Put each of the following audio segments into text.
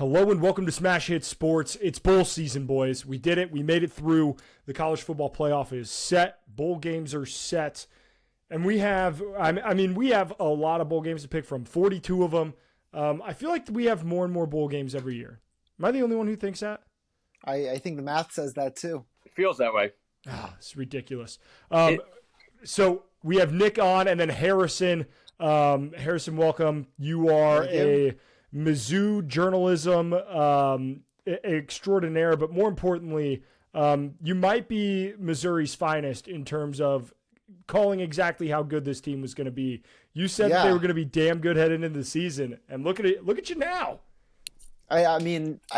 Hello and welcome to Smash Hit Sports. It's bowl season, boys. We did it. We made it through. The college football playoff is set. Bowl games are set. And we have, we have a lot of bowl games to pick from, 42 of them. I feel like we have more and more bowl games every year. Am I the only one who thinks that? I think the math says that too. It feels that way. It's ridiculous. So we have Nick on and then Harrison. Harrison, welcome. You are a Mizzou journalism extraordinaire, but more importantly, you might be Missouri's finest in terms of calling exactly how good this team was going to be. You said that they were going to be damn good heading into the season, and look at it. Look at you now. I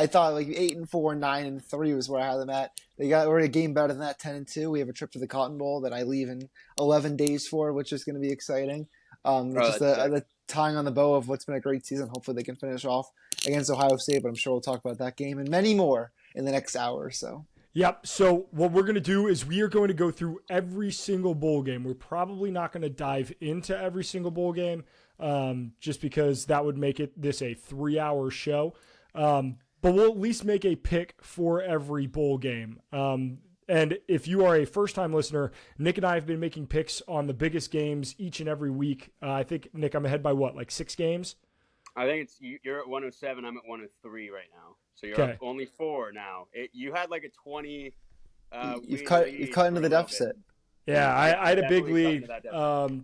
thought like 8-4, 9-3 was where I had them at. We're a game better than that, 10-2. We have a trip to the Cotton Bowl that I leave in 11 days for, which is going to be exciting. Just the tying on the bow of what's been a great season. Hopefully they can finish off against Ohio State, but I'm sure we'll talk about that game and many more in the next hour or so. Yep. So what we're going to do is we are going to go through every single bowl game. We're probably not going to dive into every single bowl game just because that would make this a 3-hour show. But we'll at least make a pick for every bowl game. And if you are a first-time listener, Nick and I have been making picks on the biggest games each and every week. I think, Nick, I'm ahead by what, like 6 games? I think you're at 107. I'm at 103 right now. So you're up only 4 now. You had like a 20. You've cut into the deficit. Yeah, I had a big lead.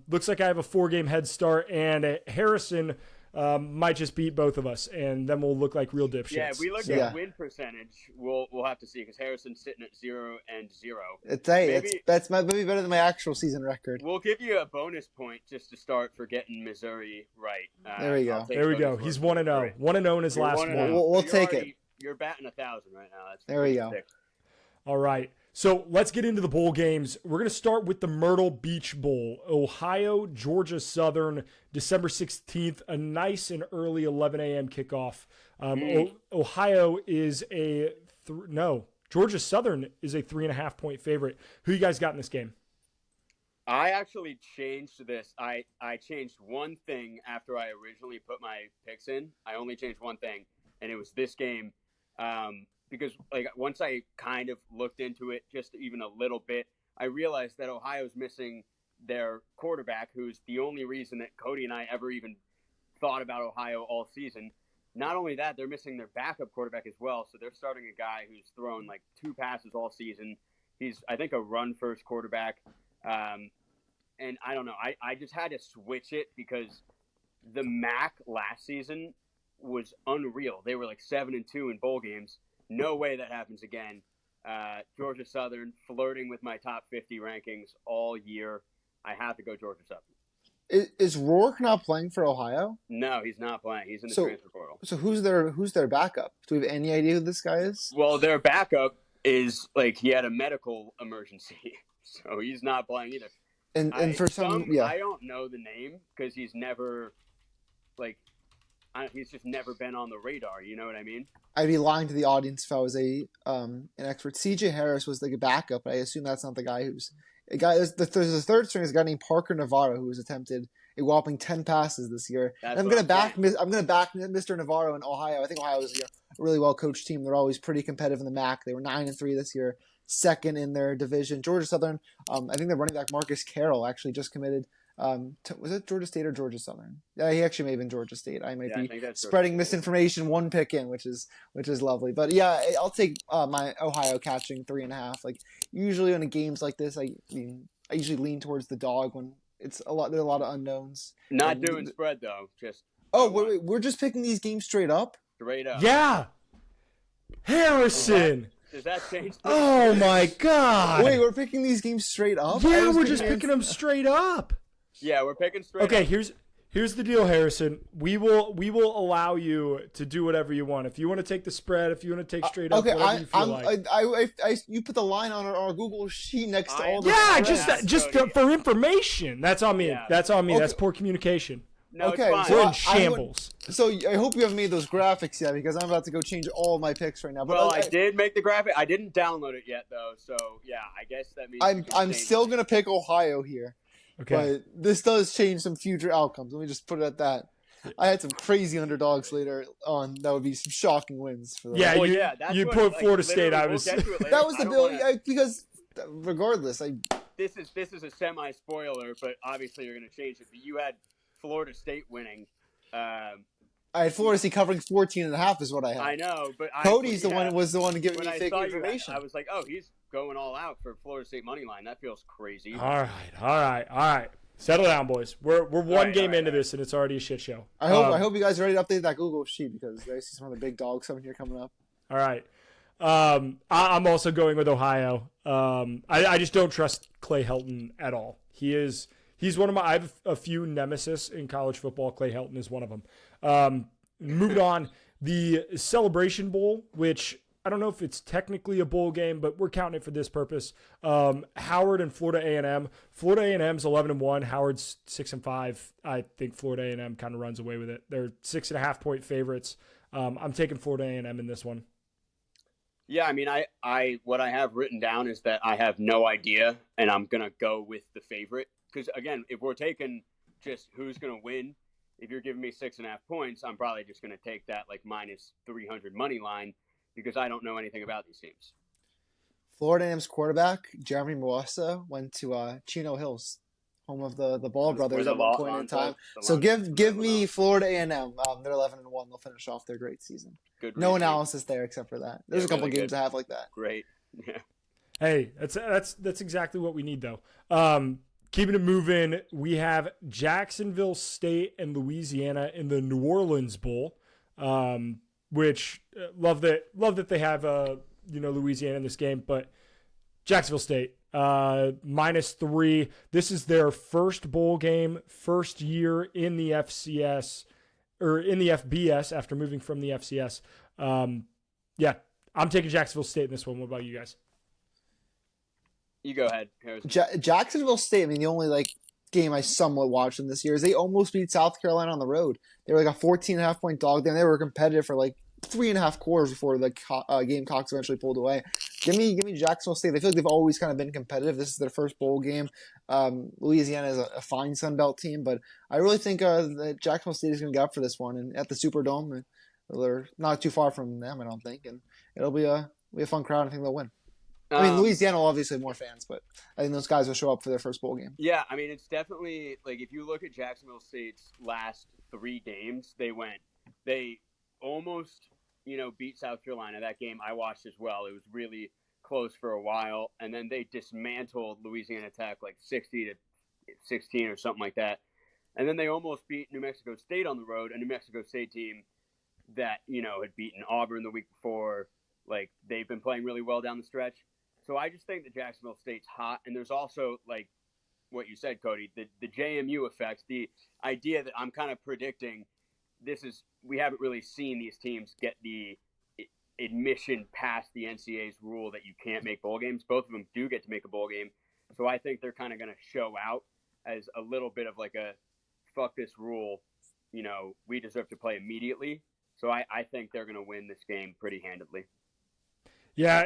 Looks like I have a 4-game head start, and Harrison might just beat both of us, and then we'll look like real dipshits. Yeah, if we look at win percentage, we'll have to see, because Harrison's sitting at 0-0. That's maybe better than my actual season record. We'll give you a bonus point just to start for getting Missouri right. There we go. There we go. He's 1-0. 1-0 in his last one. We'll take it. You're batting 1,000 right now. There we go. All right. So let's get into the bowl games. We're going to start with the Myrtle Beach Bowl. Ohio, Georgia Southern, December 16th, a nice and early 11 a.m. kickoff. Ohio is Georgia Southern is a 3.5-point favorite. Who you guys got in this game? I actually changed this. I changed one thing after I originally put my picks in. I only changed one thing, and it was this game. Because once I kind of looked into it just even a little bit, I realized that Ohio's missing their quarterback, who's the only reason that Cody and I ever even thought about Ohio all season. Not only that, they're missing their backup quarterback as well. So they're starting a guy who's thrown like 2 passes all season. He's, I think, a run-first quarterback. And I don't know. I just had to switch it because the MAC last season was unreal. They were like 7-2 in bowl games. No way that happens again. Georgia Southern flirting with my top 50 rankings all year. I have to go Georgia Southern. Is Rourke not playing for Ohio? No, he's not playing. He's in the transfer portal. So who's their backup? Do we have any idea who this guy is? Well, their backup is he had a medical emergency, so he's not playing either. And for some, I don't know the name because he's never he's just never been on the radar. You know what I mean? I'd be lying to the audience if I was an expert. CJ Harris was like a backup, but I assume that's not the guy who's a guy. There's a third string is a guy named Parker Navarro who has attempted a whopping 10 passes this year. I'm gonna back Mr. Navarro in Ohio. I think Ohio is a really well coached team. They're always pretty competitive in the MAC. They were 9-3 this year, second in their division. Georgia Southern, I think their running back Marcus Carroll actually just committed. Was it Georgia State or Georgia Southern? Yeah, he actually may have been Georgia State. I might be spreading misinformation. One pick in, which is lovely. But yeah, I'll take my Ohio catching 3.5. Like usually in games like this, I usually lean towards the dog when it's a lot. There are a lot of unknowns. Not doing spread though. Just wait, we're just picking these games straight up. Straight up. Yeah, Harrison. Does that change? Oh my God! Wait, we're picking these games straight up. Yeah, we're just picking them straight up. Yeah, we're picking straight up. Okay, here's the deal, Harrison. We will allow you to do whatever you want. If you want to take the spread, if you want to take straight up, whatever you feel like. You put the line on our Google sheet next to all the just for information. That's on me. Yeah. That's on me. Okay. That's poor communication. No, okay, it's fine. We're in shambles. So I hope you haven't made those graphics yet because I'm about to go change all of my picks right now. But I did make the graphic. I didn't download it yet though. So yeah, I guess that means I'm still gonna pick Ohio here. Okay. But this does change some future outcomes. Let me just put it at that. I had some crazy underdogs later on. That would be some shocking wins for them. Yeah, Well, you, that's you what, put like, Florida State. I literally, was. we'll get to it later. That was the I don't bill wanna- because regardless, This is a semi spoiler, but obviously you're going to change it. But you had Florida State winning. I had Florida State covering 14.5 is what I had. I know, but Cody's the one giving when me I fake saw information. I was like, oh, he's going all out for Florida State money line. That feels crazy. All right. Settle down, boys. We're one game into this, and it's already a shit show. I hope you guys are ready to update that Google sheet because I see some of the big dogs coming here coming up. All right. I'm also going with Ohio. I just don't trust Clay Helton at all. He's one of my. I have a few nemesis in college football. Clay Helton is one of them. Moved on, the Celebration Bowl, which I don't know if it's technically a bowl game, but we're counting it for this purpose. Howard and Florida A&M. Florida A&M's 11-1. Howard's 6-5. I think Florida A&M kind of runs away with it. They're 6.5-point favorites. I'm taking Florida A&M in this one. Yeah, I mean, I what I have written down is that I have no idea, and I'm gonna go with the favorite because again, if we're taking just who's gonna win, if you're giving me 6.5 points, I'm probably just gonna take that like minus 300 money line because I don't know anything about these teams. Florida A&M's quarterback Jeremy Moassa went to Chino Hills, home of the Ball brothers at one point in time. So give me Florida A&M. They're 11-1. They'll finish off their great season. Good no reason. analysis there except for that. There's a couple really games good. I have like that. Great. Yeah. Hey, that's exactly what we need, though. Keeping it moving, we have Jacksonville State and Louisiana in the New Orleans Bowl, which love that they have Louisiana in this game, but Jacksonville State -3. This is their first bowl game, first year in the FCS or in the FBS after moving from the FCS. Yeah, I'm taking Jacksonville State in this one. What about you guys? You go ahead, Harrison. Jacksonville State, I mean, the only game I somewhat watched them this year is they almost beat South Carolina on the road. They were like a 14.5-point dog there. They were competitive for like 3.5 quarters before the Gamecocks eventually pulled away. Give me Jacksonville State. They feel like they've always kind of been competitive. This is their first bowl game. Louisiana is a fine Sun Belt team, but I really think that Jacksonville State is going to get up for this one. And at the Superdome, they're not too far from them, I don't think. And it'll be a fun crowd. I think they'll win. I mean, Louisiana will obviously have more fans, but I think those guys will show up for their first bowl game. Yeah, I mean, it's definitely like if you look at Jacksonville State's last 3 games, they almost beat South Carolina. That game I watched as well. It was really close for a while, and then they dismantled Louisiana Tech like 60-16 or something like that. And then they almost beat New Mexico State on the road, a New Mexico State team that had beaten Auburn the week before. Like they've been playing really well down the stretch. So I just think that Jacksonville State's hot, and there's also like what you said, Cody, the JMU effect, the idea that I'm kind of predicting. We haven't really seen these teams get the admission past the NCAA's rule that you can't make bowl games. Both of them do get to make a bowl game. So I think they're kind of going to show out as a little bit of like a fuck this rule. We deserve to play immediately. So I think they're going to win this game pretty handedly. Yeah,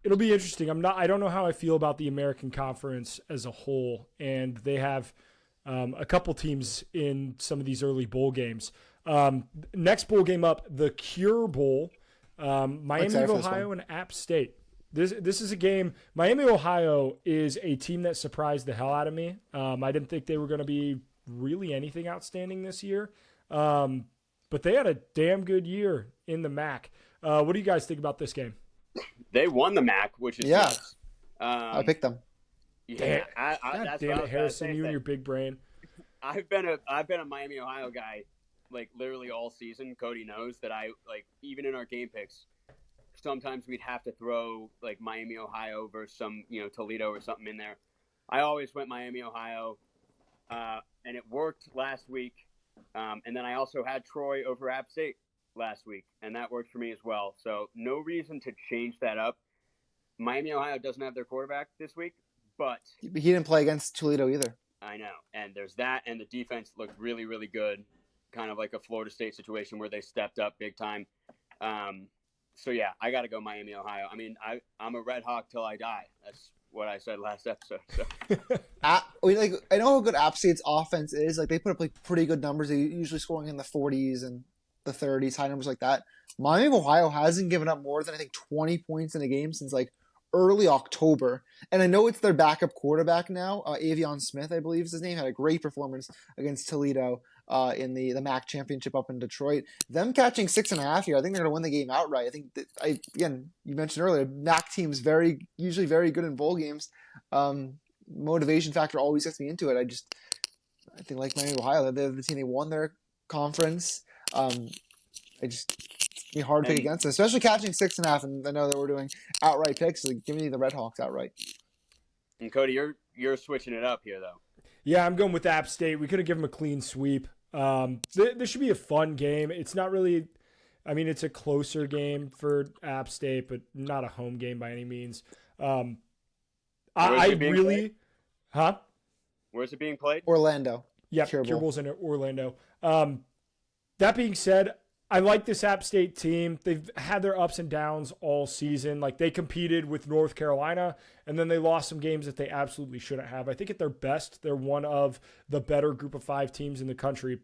it'll be interesting. I don't know how I feel about the American Conference as a whole, and they have a couple teams in some of these early bowl games. Next bowl game up, the Cure Bowl, Miami of Ohio and App State. This is a game. Miami of Ohio is a team that surprised the hell out of me. I didn't think they were going to be really anything outstanding this year, but they had a damn good year in the MAC. What do you guys think about this game? They won the MAC, which is nice. I picked them. Yeah, God damn it, Harrison, you and your big brain. I've been a Miami, Ohio guy like literally all season. Cody knows that I like even in our game picks. Sometimes we'd have to throw like Miami, Ohio versus some Toledo or something in there. I always went Miami, Ohio, and it worked last week. And then I also had Troy over App State last week, and that worked for me as well. So no reason to change that up. Miami, Ohio doesn't have their quarterback this week, but he didn't play against Toledo either. I know, and there's that, and the defense looked really, really good, kind of like a Florida State situation where they stepped up big time. So yeah, I got to go Miami, Ohio. I mean, I'm a Red Hawk till I die. what I said last episode. So. I know how good App State's offense is. Like they put up like pretty good numbers. They usually scoring in the 40s and the 30s, high numbers like that. Miami of Ohio hasn't given up more than I think 20 points in a game since like early October. And I know it's their backup quarterback now, Avion Smith, I believe is his name, had a great performance against Toledo in the MAC championship up in Detroit. Them catching 6.5 here, I think they're going to win the game outright. I think that you mentioned earlier, MAC teams usually very good in bowl games. Motivation factor always gets me into it. I think like Miami of Ohio, they're the team, they won their conference. It's be hard to pick against them, especially catching 6.5. And I know that we're doing outright picks. So give me the Red Hawks outright. And Cody, you're switching it up here though. Yeah, I'm going with App State. We could have given them a clean sweep. This should be a fun game. It's not really, I mean, it's a closer game for App State, but not a home game by any means. Where's it being played? Orlando. Yeah, Cure Bowl's in Orlando. That being said, I like this App State team. They've had their ups and downs all season. Like they competed with North Carolina, and then they lost some games that they absolutely shouldn't have. I think at their best, they're one of the better group of 5 teams in the country,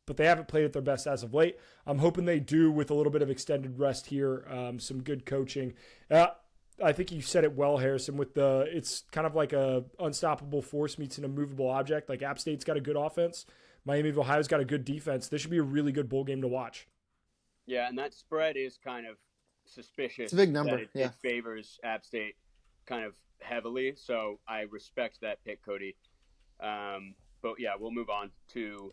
but they haven't played at their best as of late. I'm hoping they do with a little bit of extended rest here, some good coaching. I think you said it well, Harrison, it's kind of like a unstoppable force meets an immovable object. Like App State's got a good offense. Miami of Ohio's got a good defense. This should be a really good bowl game to watch. Yeah, and that spread is kind of suspicious. It's a big number. It favors App State kind of heavily, so I respect that pick, Cody. But yeah, we'll move on to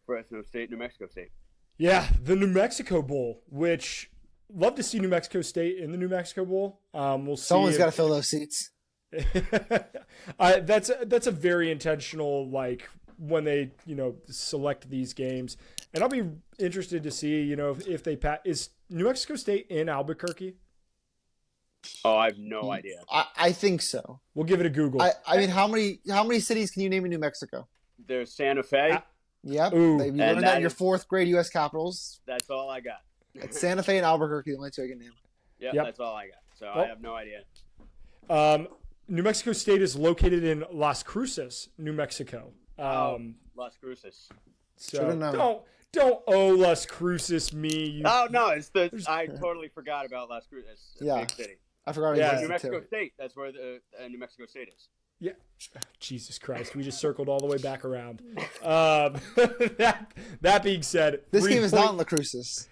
Fresno State, New Mexico State. Yeah, the New Mexico Bowl, which love to see New Mexico State in the New Mexico Bowl. We'll see. Someone's got to fill those seats. That's a very intentional, like when they select these games, and I'll be interested to see if they is New Mexico State in Albuquerque. Oh, I have no idea. I think so. We'll give it a Google. I mean, how many cities can you name in New Mexico? There's Santa Fe. Yep. You learned that in your 4th grade U.S. Capitals. That's all I got. It's Santa Fe and Albuquerque, the only 2 I can name. Yep, that's all I got. So I have no idea. New Mexico State is located in Las Cruces, New Mexico. Las Cruces. So don't owe Las Cruces me. Oh no, I totally forgot about Las Cruces. It's a big city. I forgot. New Mexico State. That's where the New Mexico State is. Yeah. Jesus Christ, we just circled all the way back around. That being said, this game is not in La Cruces.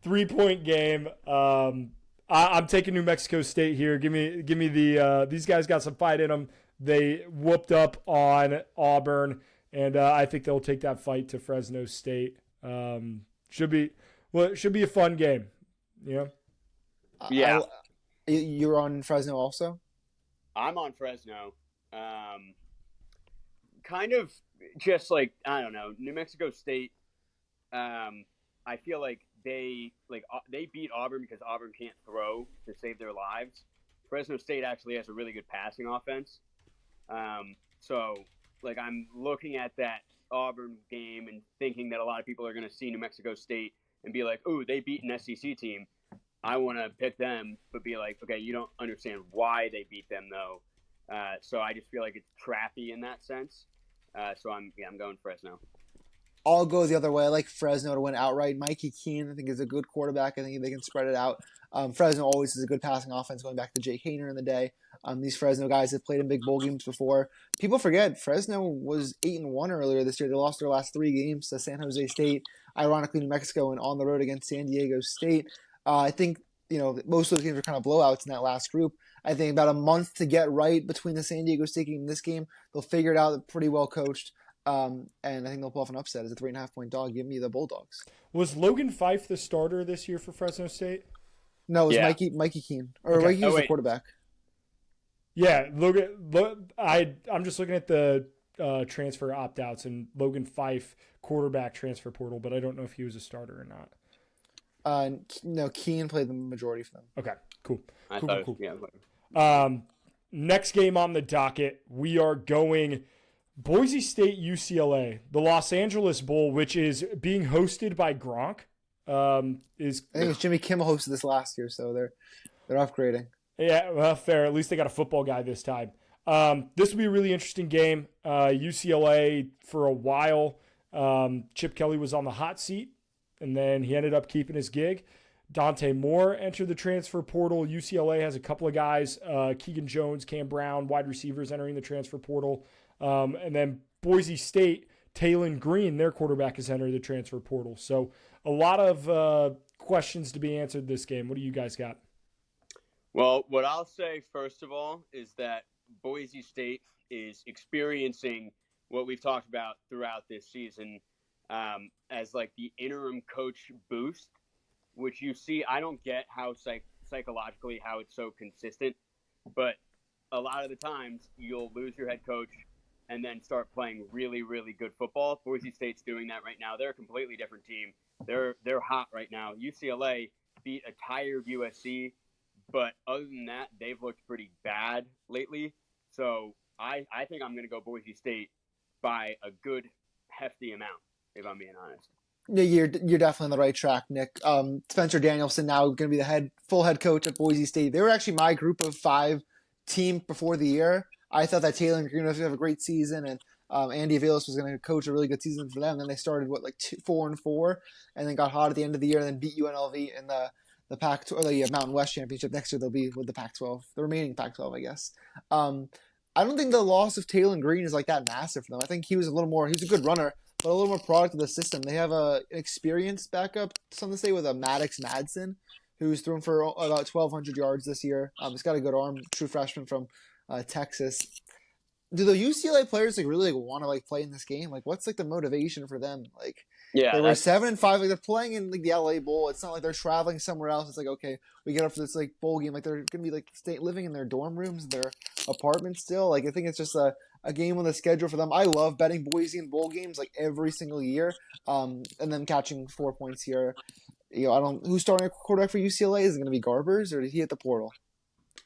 3-point game. I'm taking New Mexico State here. Give me the these guys got some fight in them. They whooped up on Auburn, and I think they'll take that fight to Fresno State. Should be a fun game. Yeah. You're on Fresno also? I'm on Fresno. Kind of just like, I don't know, New Mexico State. I feel like they beat Auburn because Auburn can't throw to save their lives. Fresno State actually has a really good passing offense. So like I'm looking at that Auburn game and thinking that a lot of people are going to see New Mexico State and be like, "Oh, they beat an SEC team. I want to pick them," but be like, "Okay, you don't understand why they beat them though." So I just feel like it's trappy in that sense. So I'm going Fresno. I'll go the other way. I like Fresno to win outright. Mikey Keene, I think, is a good quarterback. I think they can spread it out. Fresno always has a good passing offense going back to Jake Hayner in the day. These Fresno guys have played in big bowl games before. People forget Fresno was 8-1 earlier this year. They lost their last 3 games to San Jose State, ironically New Mexico, and on the road against San Diego State. I think most of those games were kind of blowouts in that last group. I think about a month to get right between the San Diego State game and this game. They'll figure it out. They're pretty well coached. And I think they'll pull off an upset as a 3.5-point dog. Give me the Bulldogs. Was Logan Fife the starter this year for Fresno State? No, it was Mikey Keene. Or okay. Mikey was the quarterback. Yeah, I'm just looking at the transfer opt-outs, and Logan Fife, quarterback transfer portal, but I don't know if he was a starter or not. No, Keene played the majority for them. Okay, cool. Cool. Yeah. Next game on the docket, we are going Boise State UCLA, the Los Angeles Bowl, which is being hosted by Gronk. I think it's Jimmy Kimmel hosted this last year, so they're upgrading. Yeah, well, fair. At least they got a football guy this time. This will be a really interesting game. UCLA for a while. Chip Kelly was on the hot seat, and then he ended up keeping his gig. Dante Moore entered the transfer portal. UCLA has a couple of guys, Keegan Jones, Cam Brown, wide receivers entering the transfer portal. And then Boise State, Taylon Green, their quarterback, has entered the transfer portal. So a lot of questions to be answered this game. What do you guys got? Well, what I'll say, first of all, is that Boise State is experiencing what we've talked about throughout this season as like the interim coach boost, which you see. I don't get how psychologically how it's so consistent, but a lot of the times you'll lose your head coach and then start playing really, really good football. Boise State's doing that right now. They're a completely different team. They're hot right now. UCLA beat a tired USC. But other than that, they've looked pretty bad lately. So I think I'm going to go Boise State by a good, hefty amount, if I'm being honest. Yeah, you're definitely on the right track, Nick. Spencer Danielson now going to be the full head coach at Boise State. They were actually my group of 5 team before the year. I thought that Taylor Green was going to have a great season, and Andy Avalos was going to coach a really good season for them. Then they started 4-4, and then got hot at the end of the year, and then beat UNLV in the Mountain West Championship. Next year they'll be with the Pac-12, the remaining Pac-12, I guess. I don't think the loss of Taylon Green is like that massive for them. I think he's a good runner, but a little more product of the system. They have an experienced backup, some to say, with a Maddox Madsen, who's thrown for about 1,200 yards this year. He's got a good arm, true freshman from Texas. Do the UCLA players really want to play in this game? What's the motivation for them? Yeah, they were 7-5. They're playing in the LA Bowl. It's not like they're traveling somewhere else. It's okay, we get up for this bowl game. They're gonna be living in their dorm rooms, their apartments still. I think it's just a game on the schedule for them. I love betting Boise in bowl games every single year. And then catching 4 points here. Who's starting a quarterback for UCLA? Is it gonna be Garbers, or did he hit the portal?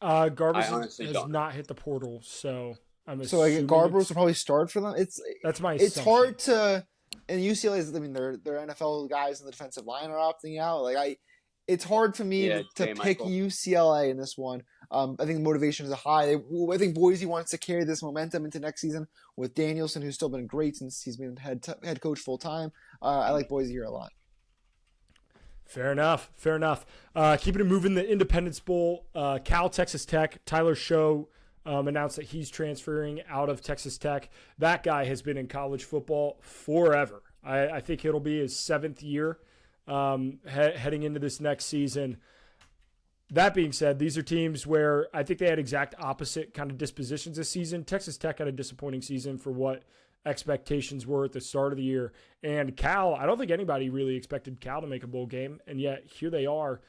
Garbers has not hit the portal, so I'm assuming Garbers will probably start for them. That's my It's assumption. hard to. And UCLA their NFL guys in the defensive line are opting out. It's hard for me to pick Michael. UCLA in this one. I think the motivation is high. I think Boise wants to carry this momentum into next season with Danielson, who's still been great since he's been head coach full time. I like Boise here a lot. Fair enough. Keeping it moving, the Independence Bowl, Cal, Texas Tech, Tyler Show announced that he's transferring out of Texas Tech. That guy has been in college football forever. I think it'll be his 7th year heading into this next season. That being said, these are teams where I think they had exact opposite kind of dispositions this season. Texas Tech had a disappointing season for what expectations were at the start of the year. And Cal, I don't think anybody really expected Cal to make a bowl game, and yet here they are.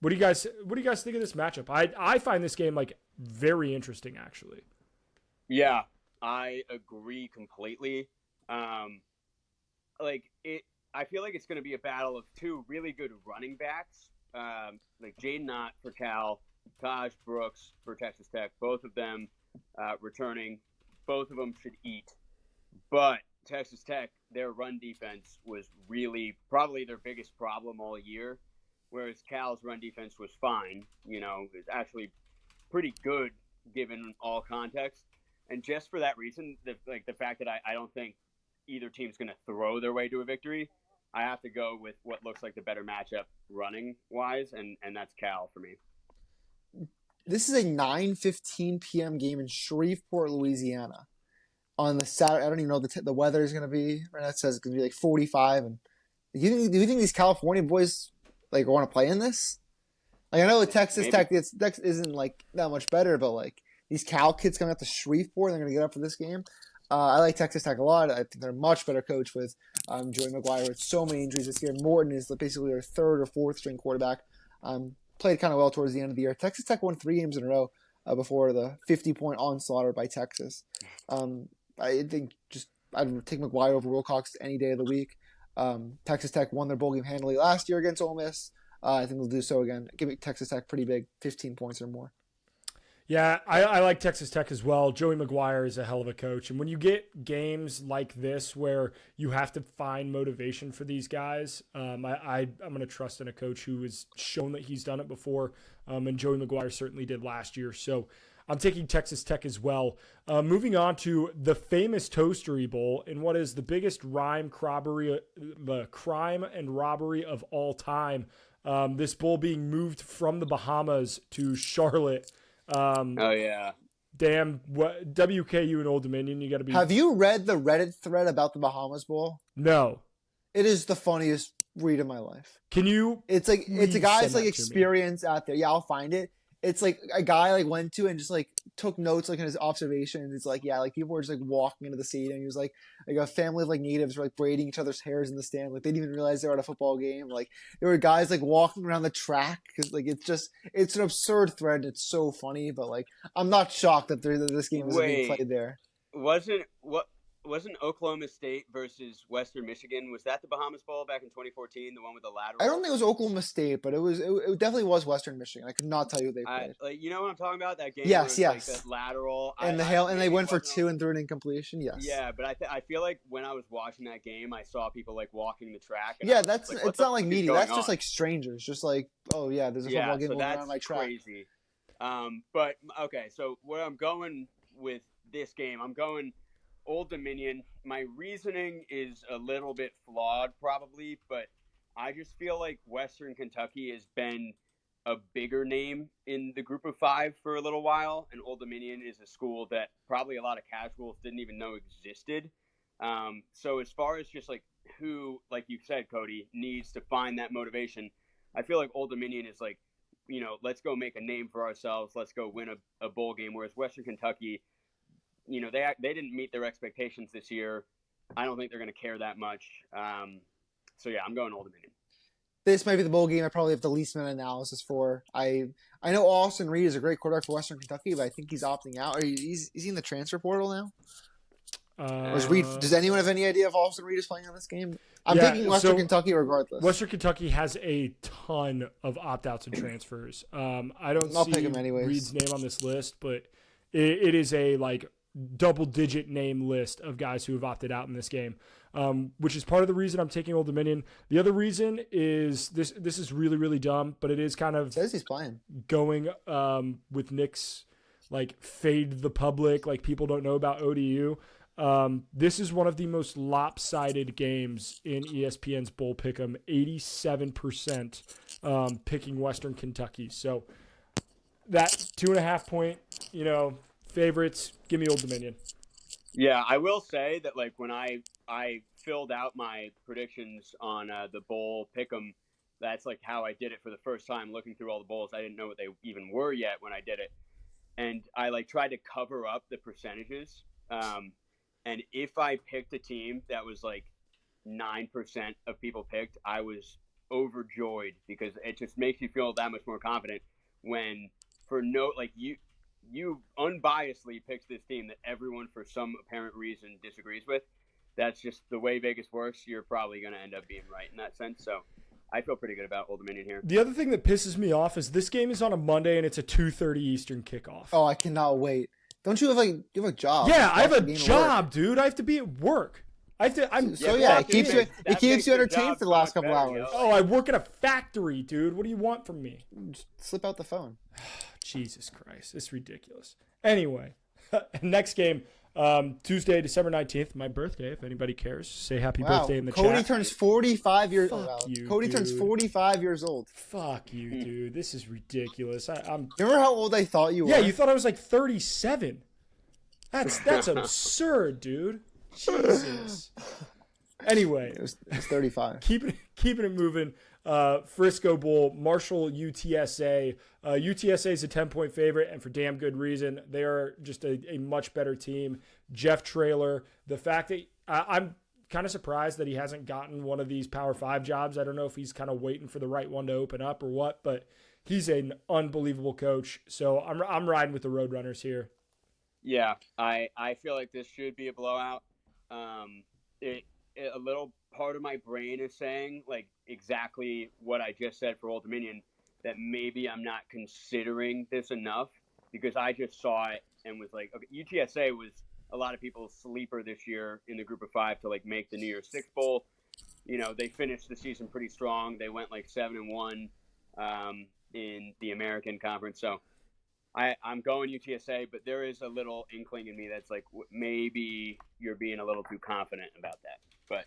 What do you guys think of this matchup? I find this game very interesting, actually. Yeah, I agree completely. I feel like it's going to be a battle of 2 really good running backs. Jaden Knott for Cal, Taj Brooks for Texas Tech. Both of them returning. Both of them should eat. But Texas Tech, their run defense was really probably their biggest problem all year. Whereas Cal's run defense was fine, it's actually pretty good given all context. And just for that reason, the fact that I don't think either team's going to throw their way to a victory, I have to go with what looks like the better matchup running-wise, and that's Cal for me. This is a 9:15 p.m. game in Shreveport, Louisiana. On the Saturday, I don't even know the weather is going to be. Right now it says it's going to be 45. And do you think these California boys want to play in this? I know Texas Tech isn't that much better, but these Cal kids coming out to Shreveport, they're going to get up for this game. I like Texas Tech a lot. I think they're a much better coach with Joey McGuire with so many injuries this year. Morton is basically their 3rd or 4th string quarterback. Played kind of well towards the end of the year. Texas Tech won 3 games in a row before the 50-point onslaught by Texas. I think I'd take McGuire over Wilcox any day of the week. Texas Tech won their bowl game handily last year against Ole Miss. I think they'll do so again. Give me Texas Tech pretty big, 15 points or more. Yeah, I like Texas Tech as well. Joey McGuire is a hell of a coach. And when you get games like this where you have to find motivation for these guys, I'm going to trust in a coach who has shown that he's done it before. And Joey McGuire certainly did last year. So I'm taking Texas Tech as well. Moving on to the famous Toastery Bowl in what is the biggest crime and robbery of all time. This bowl being moved from the Bahamas to Charlotte. Oh yeah. Damn, what WKU and Old Dominion, you got to be. Have you read the Reddit thread about the Bahamas Bowl? No. It is the funniest read of my life. Can you? It's like it's a guy's like me? experience out there. Yeah, I'll find it. It's like a guy like went to and just like took notes like in his observations. It's like, yeah, like people were just like walking into the stadium. He was like a family of like natives were like braiding each other's hairs in the stand. Like they didn't even realize they were at a football game. Like there were guys like walking around the track because like it's an absurd thread. It's so funny, but like I'm not shocked that this game is being played there. Wasn't Oklahoma State versus Western Michigan? Was that the Bahamas Bowl back in 2014? The one with the lateral? I don't think it was Oklahoma State, but it definitely was Western Michigan. I could not tell you who they played. Like you know what I'm talking about? That game. Yes. Like that lateral. And and they went for 2 and threw an incompletion. Yes. Yeah, but I feel like when I was watching that game, I saw people like walking the track. And yeah, that's like, it's not like media. That's just on? like strangers. Just like, oh yeah, there's a football game going on my track. Crazy. But okay, so where I'm going with this game, I'm going Old Dominion. My reasoning is a little bit flawed probably, but I just feel like Western Kentucky has been a bigger name in the group of 5 for a little while, and Old Dominion is a school that probably a lot of casuals didn't even know existed. So as far as just like who, like you said, Cody, needs to find that motivation, I feel like Old Dominion is like, you know, let's go make a name for ourselves. Let's go win a bowl game. Whereas Western Kentucky, you know, they didn't meet their expectations this year. I don't think they're going to care that much. So yeah, I'm going Old Dominion. This might be the bowl game I probably have the least amount of analysis for. I know Austin Reed is a great quarterback for Western Kentucky, but I think he's opting out. Is he in the transfer portal now? Does anyone have any idea if Austin Reed is playing on this game? I'm thinking Western Kentucky regardless. Western Kentucky has a ton of opt-outs and transfers. I don't I'll see pick him anyways. Reed's name on this list, but it is a like double-digit name list of guys who have opted out in this game, which is part of the reason I'm taking Old Dominion. The other reason is this is really, really dumb, but it is kind of says he's playing going with Nick's like fade the public, like people don't know about ODU. This is one of the most lopsided games in ESPN's Bowl Pick'em, 87% picking Western Kentucky. So that 2.5 point, favorites, give me Old Dominion. Yeah, I will say that like when I filled out my predictions on the Bowl Pick'em, that's like how I did it for the first time, looking through all the bowls. I didn't know what they even were yet when I did it. And I like tried to cover up the percentages. And if I picked a team that was like 9% of people picked, I was overjoyed because it just makes you feel that much more confident when you unbiasedly picked this team that everyone for some apparent reason disagrees with. That's just the way Vegas works. You're probably going to end up being right in that sense. So I feel pretty good about Old Dominion here. The other thing that pisses me off is this game is on a Monday and it's a 2:30 Eastern kickoff. Oh, I cannot wait. Don't you have you have a job? Yeah, I have a job, dude. I have to be at work. It keeps you entertained for the last couple hours. Oh, I work at a factory, dude. What do you want from me? Just slip out the phone. Jesus Christ, it's ridiculous. Anyway, next game, Tuesday, December 19th, my birthday. If anybody cares, say happy birthday in the chat. Cody turns 45 years old. Cody turns 45 years old. Fuck you, dude. This is ridiculous. Remember how old I thought you were? Yeah, you thought I was like 37. That's absurd, dude. Jesus. Anyway, it was 35. Keeping it moving. Frisco Bowl, Marshall, UTSA. UTSA is a 10-point favorite, and for damn good reason. They are just a much better team. Jeff Traylor, the fact that I'm kind of surprised that he hasn't gotten one of these Power 5 jobs. I don't know if he's kind of waiting for the right one to open up or what, but he's an unbelievable coach. So I'm riding with the Roadrunners here. Yeah, I feel like this should be a blowout. A little part of my brain is saying like exactly what I just said for Old Dominion, that maybe I'm not considering this enough. because I just saw it and was like, okay, UTSA was a lot of people's sleeper this year in the group of 5 to like make the New Year's Six Bowl. They finished the season pretty strong. They went like 7-1 in the American Conference. So I'm going UTSA, but there is a little inkling in me that's like maybe you're being a little too confident about that. But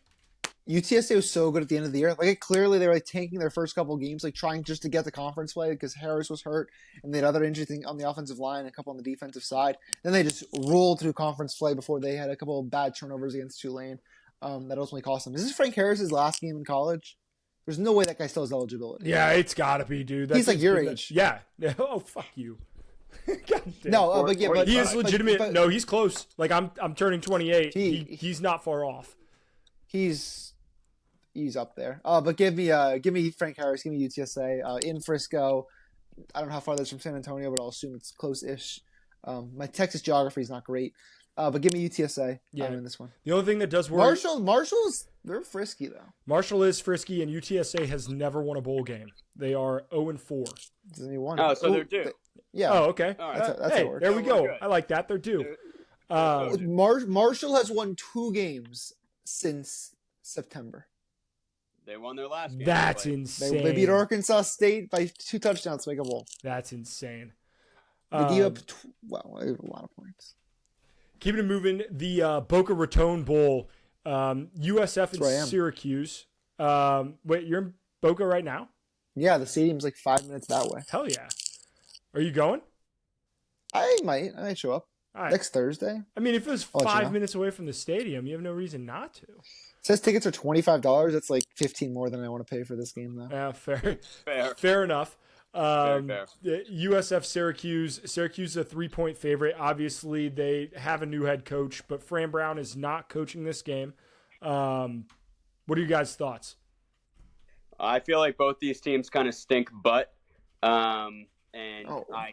UTSA was so good at the end of the year. Like clearly they were like tanking their first couple games, like trying just to get the conference play because Harris was hurt and they had other injuries on the offensive line, a couple on the defensive side. Then they just rolled through conference play before they had a couple of bad turnovers against Tulane that ultimately cost them. Is this Frank Harris's last game in college? There's no way that guy still has eligibility. Yeah, it's got to be, dude. He's like your age. Yeah. Oh, fuck you. God damn. No, but he is legitimate. No, he's close. Like I'm turning 28. He's not far off. He's up there. But give me Frank Harris. Give me UTSA in Frisco. I don't know how far that's from San Antonio, but I'll assume it's close-ish. My Texas geography is not great. But give me UTSA in this one. The only thing that does work. Marshall's they're frisky though. Marshall is frisky, and UTSA has never won a bowl game. They are 0-4. Does anyone? Oh, so they're due. Yeah. Oh, okay. All right. That's hey, how it works. there we go. Good. I like that. They're due. Marshall has won 2 games since September. They won their last game. That's insane. They beat Arkansas State by 2 touchdowns to make a bowl. That's insane. They gave up a lot of points. Keeping it moving, the Boca Raton Bowl, USF and Syracuse. Wait, you're in Boca right now? Yeah, the stadium's like 5 minutes that way. Hell yeah. Are you going? I might show up next Thursday. I mean, if it was 5 minutes away from the stadium, you have no reason not to. It says tickets are $25. That's like $15 more than I want to pay for this game, though. Yeah, fair enough. Fair. USF Syracuse. Syracuse is a 3-point favorite. Obviously, they have a new head coach, but Fran Brown is not coaching this game. What are you guys' thoughts? I feel like both these teams kind of stink butt. I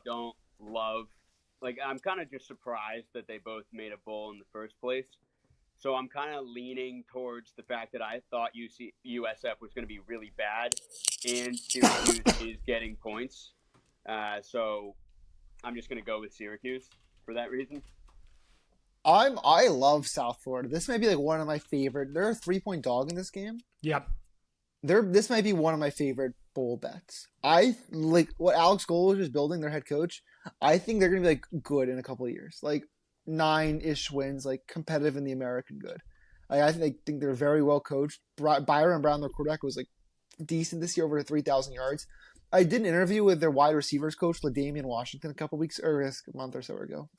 don't love – like I'm kind of just surprised that they both made a bowl in the first place. So I'm kind of leaning towards the fact that I thought USF was going to be really bad, and Syracuse is getting points. So I'm just going to go with Syracuse for that reason. I love South Florida. This might be like one of my favorite. They're a 3-point dog in this game. Yep. This might be one of my favorite bowl bets. I like what Alex Goldwich is building, their head coach. I think they're going to be like good in a couple of years. Like 9-ish wins, like competitive in the American good. I think they're very well coached. Byron Brown, their quarterback, was like decent this year, over 3,000 yards. I did an interview with their wide receivers coach, LaDamian Washington, a month or so ago.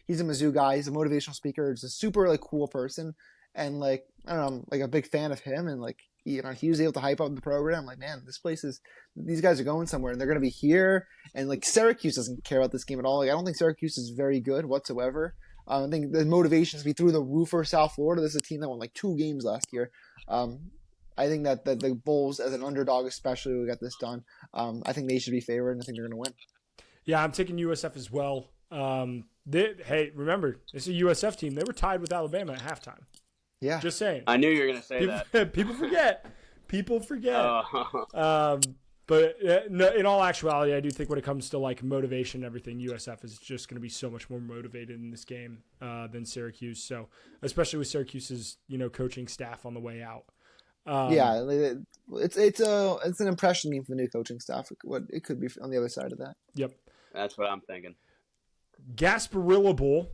He's a Mizzou guy. He's a motivational speaker. He's a super like cool person, and like I don't know, I'm like a big fan of him. And like he was able to hype up the program. I'm like, man, these guys are going somewhere, and they're going to be here. And like Syracuse doesn't care about this game at all. Like I don't think Syracuse is very good whatsoever. I think the motivation is to be through the roof for South Florida. This is a team that won like 2 games last year. I think that the Bulls, as an underdog especially, will get this done. I think they should be favored, and I think they're going to win. Yeah, I'm taking USF as well. Hey, remember, it's a USF team. They were tied with Alabama at halftime. Yeah. Just saying. I knew you were going to say that. People forget. But in all actuality, I do think when it comes to like motivation and everything, USF is just going to be so much more motivated in this game than Syracuse. So, especially with Syracuse's coaching staff on the way out. It's an impression game for the new coaching staff. It could be on the other side of that. Yep, that's what I'm thinking. Gasparilla Bowl,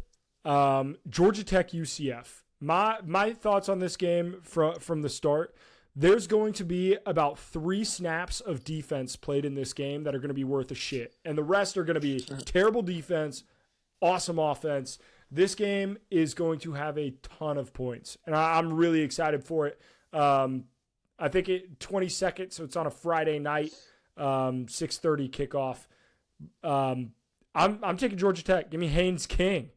Georgia Tech UCF. My thoughts on this game from the start. There's going to be about 3 snaps of defense played in this game that are going to be worth a shit. And the rest are going to be terrible defense, awesome offense. This game is going to have a ton of points. And I'm really excited for it. I think 22nd, so it's on a Friday night, 6:30 kickoff. I'm taking Georgia Tech. Give me Haynes King.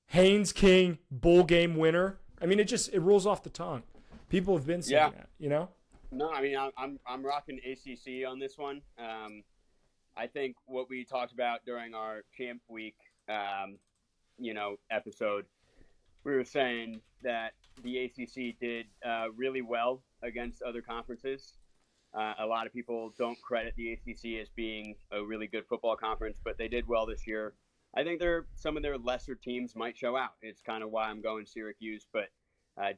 Haynes King, bowl game winner. I mean, it rolls off the tongue. People have been saying that, No, I mean, I'm rocking ACC on this one. I think what we talked about during our Champ Week, episode, we were saying that the ACC did really well against other conferences. A lot of people don't credit the ACC as being a really good football conference, but they did well this year. I think some of their lesser teams might show out. It's kind of why I'm going Syracuse, but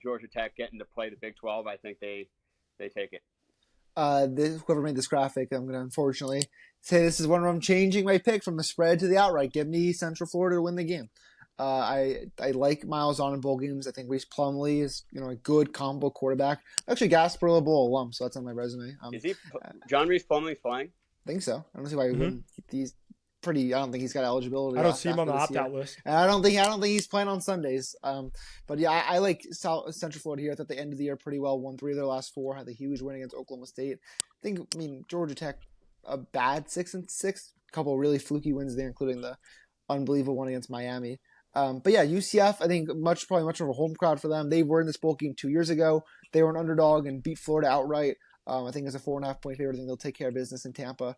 Georgia Tech getting to play the Big 12, I think they take it. Whoever made this graphic, I'm going to unfortunately say this is one where I'm changing my pick from the spread to the outright. Give me Central Florida to win the game. I like Miles on in bowl games. I think Reese Plumlee is a good combo quarterback. Actually, Gasparilla Bowl alum, so that's on my resume. Is he John Reese Plumlee's playing? I think so. I don't see why he wouldn't. He's pretty. I don't think he's got eligibility. I don't see him on the opt-out list. And I don't think he's playing on Sundays. But yeah, I like Central Florida here. I thought they ended the year pretty well. Won 3 of their last 4. Had a huge win against Oklahoma State. Georgia Tech, a bad 6-6. A couple of really fluky wins there, including the unbelievable one against Miami. But yeah, UCF, I think probably much of a home crowd for them. They were in this bowl game 2 years ago. They were an underdog and beat Florida outright. I think as a 4.5 point favorite, I think they'll take care of business in Tampa.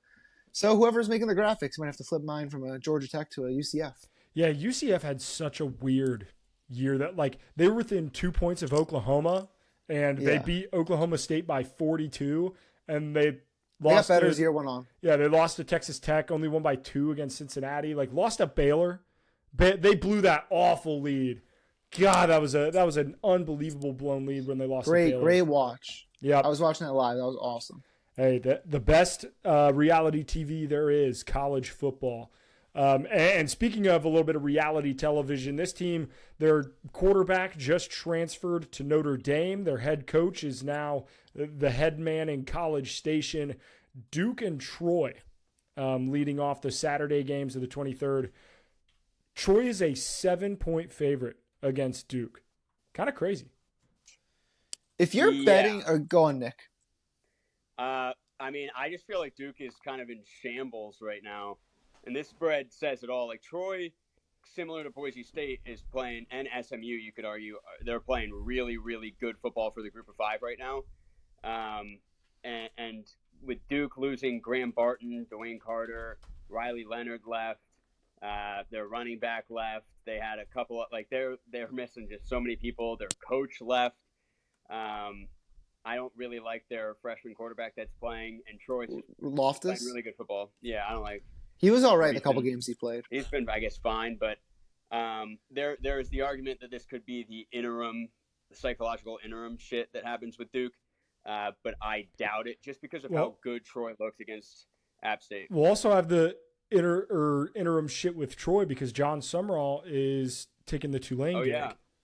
So whoever's making the graphics might have to flip mine from a Georgia Tech to a UCF. Yeah, UCF had such a weird year that they were within 2 points of Oklahoma, and they beat Oklahoma State by 42, and they lost. They got better as the year went on. Yeah, they lost to Texas Tech, only won by 2 against Cincinnati. Lost to Baylor. They blew that awful lead. God, that was an unbelievable blown lead when they lost to Baylor. Great watch. Yeah, I was watching that live. That was awesome. Hey, the best reality TV there is, college football. And speaking of a little bit of reality television, this team, their quarterback just transferred to Notre Dame. Their head coach is now the head man in College Station. Duke and Troy leading off the Saturday games of the 23rd. Troy is a 7-point favorite against Duke. Kind of crazy. If you're betting, or go on, Nick. I just feel like Duke is kind of in shambles right now. And this spread says it all. Troy, similar to Boise State, is playing, and SMU, you could argue, they're playing really, really good football for the group of 5 right now. And with Duke losing Graham Barton, Dwayne Carter, Riley Leonard left, their running back left. They had a couple of, they're missing just so many people. Their coach left. I don't really like their freshman quarterback that's playing, and Troy's Loftus playing really good football. Yeah, I don't like. He was all right in a couple games he played. He's been, I guess, fine, but there is the argument that this could be the psychological interim shit that happens with Duke, but I doubt it just because of how good Troy looked against App State. We'll also have the interim shit with Troy because John Summerall is taking the Tulane gig.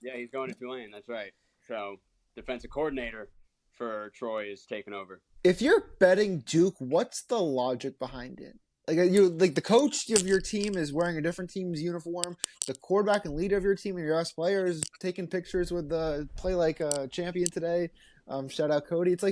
Yeah, he's going to Tulane. That's right. So defensive coordinator for Troy is taking over. If you're betting Duke, what's the logic behind it? The coach of your team is wearing a different team's uniform. The quarterback and leader of your team and your best player is taking pictures with the play like a champion today. Shout out Cody. It's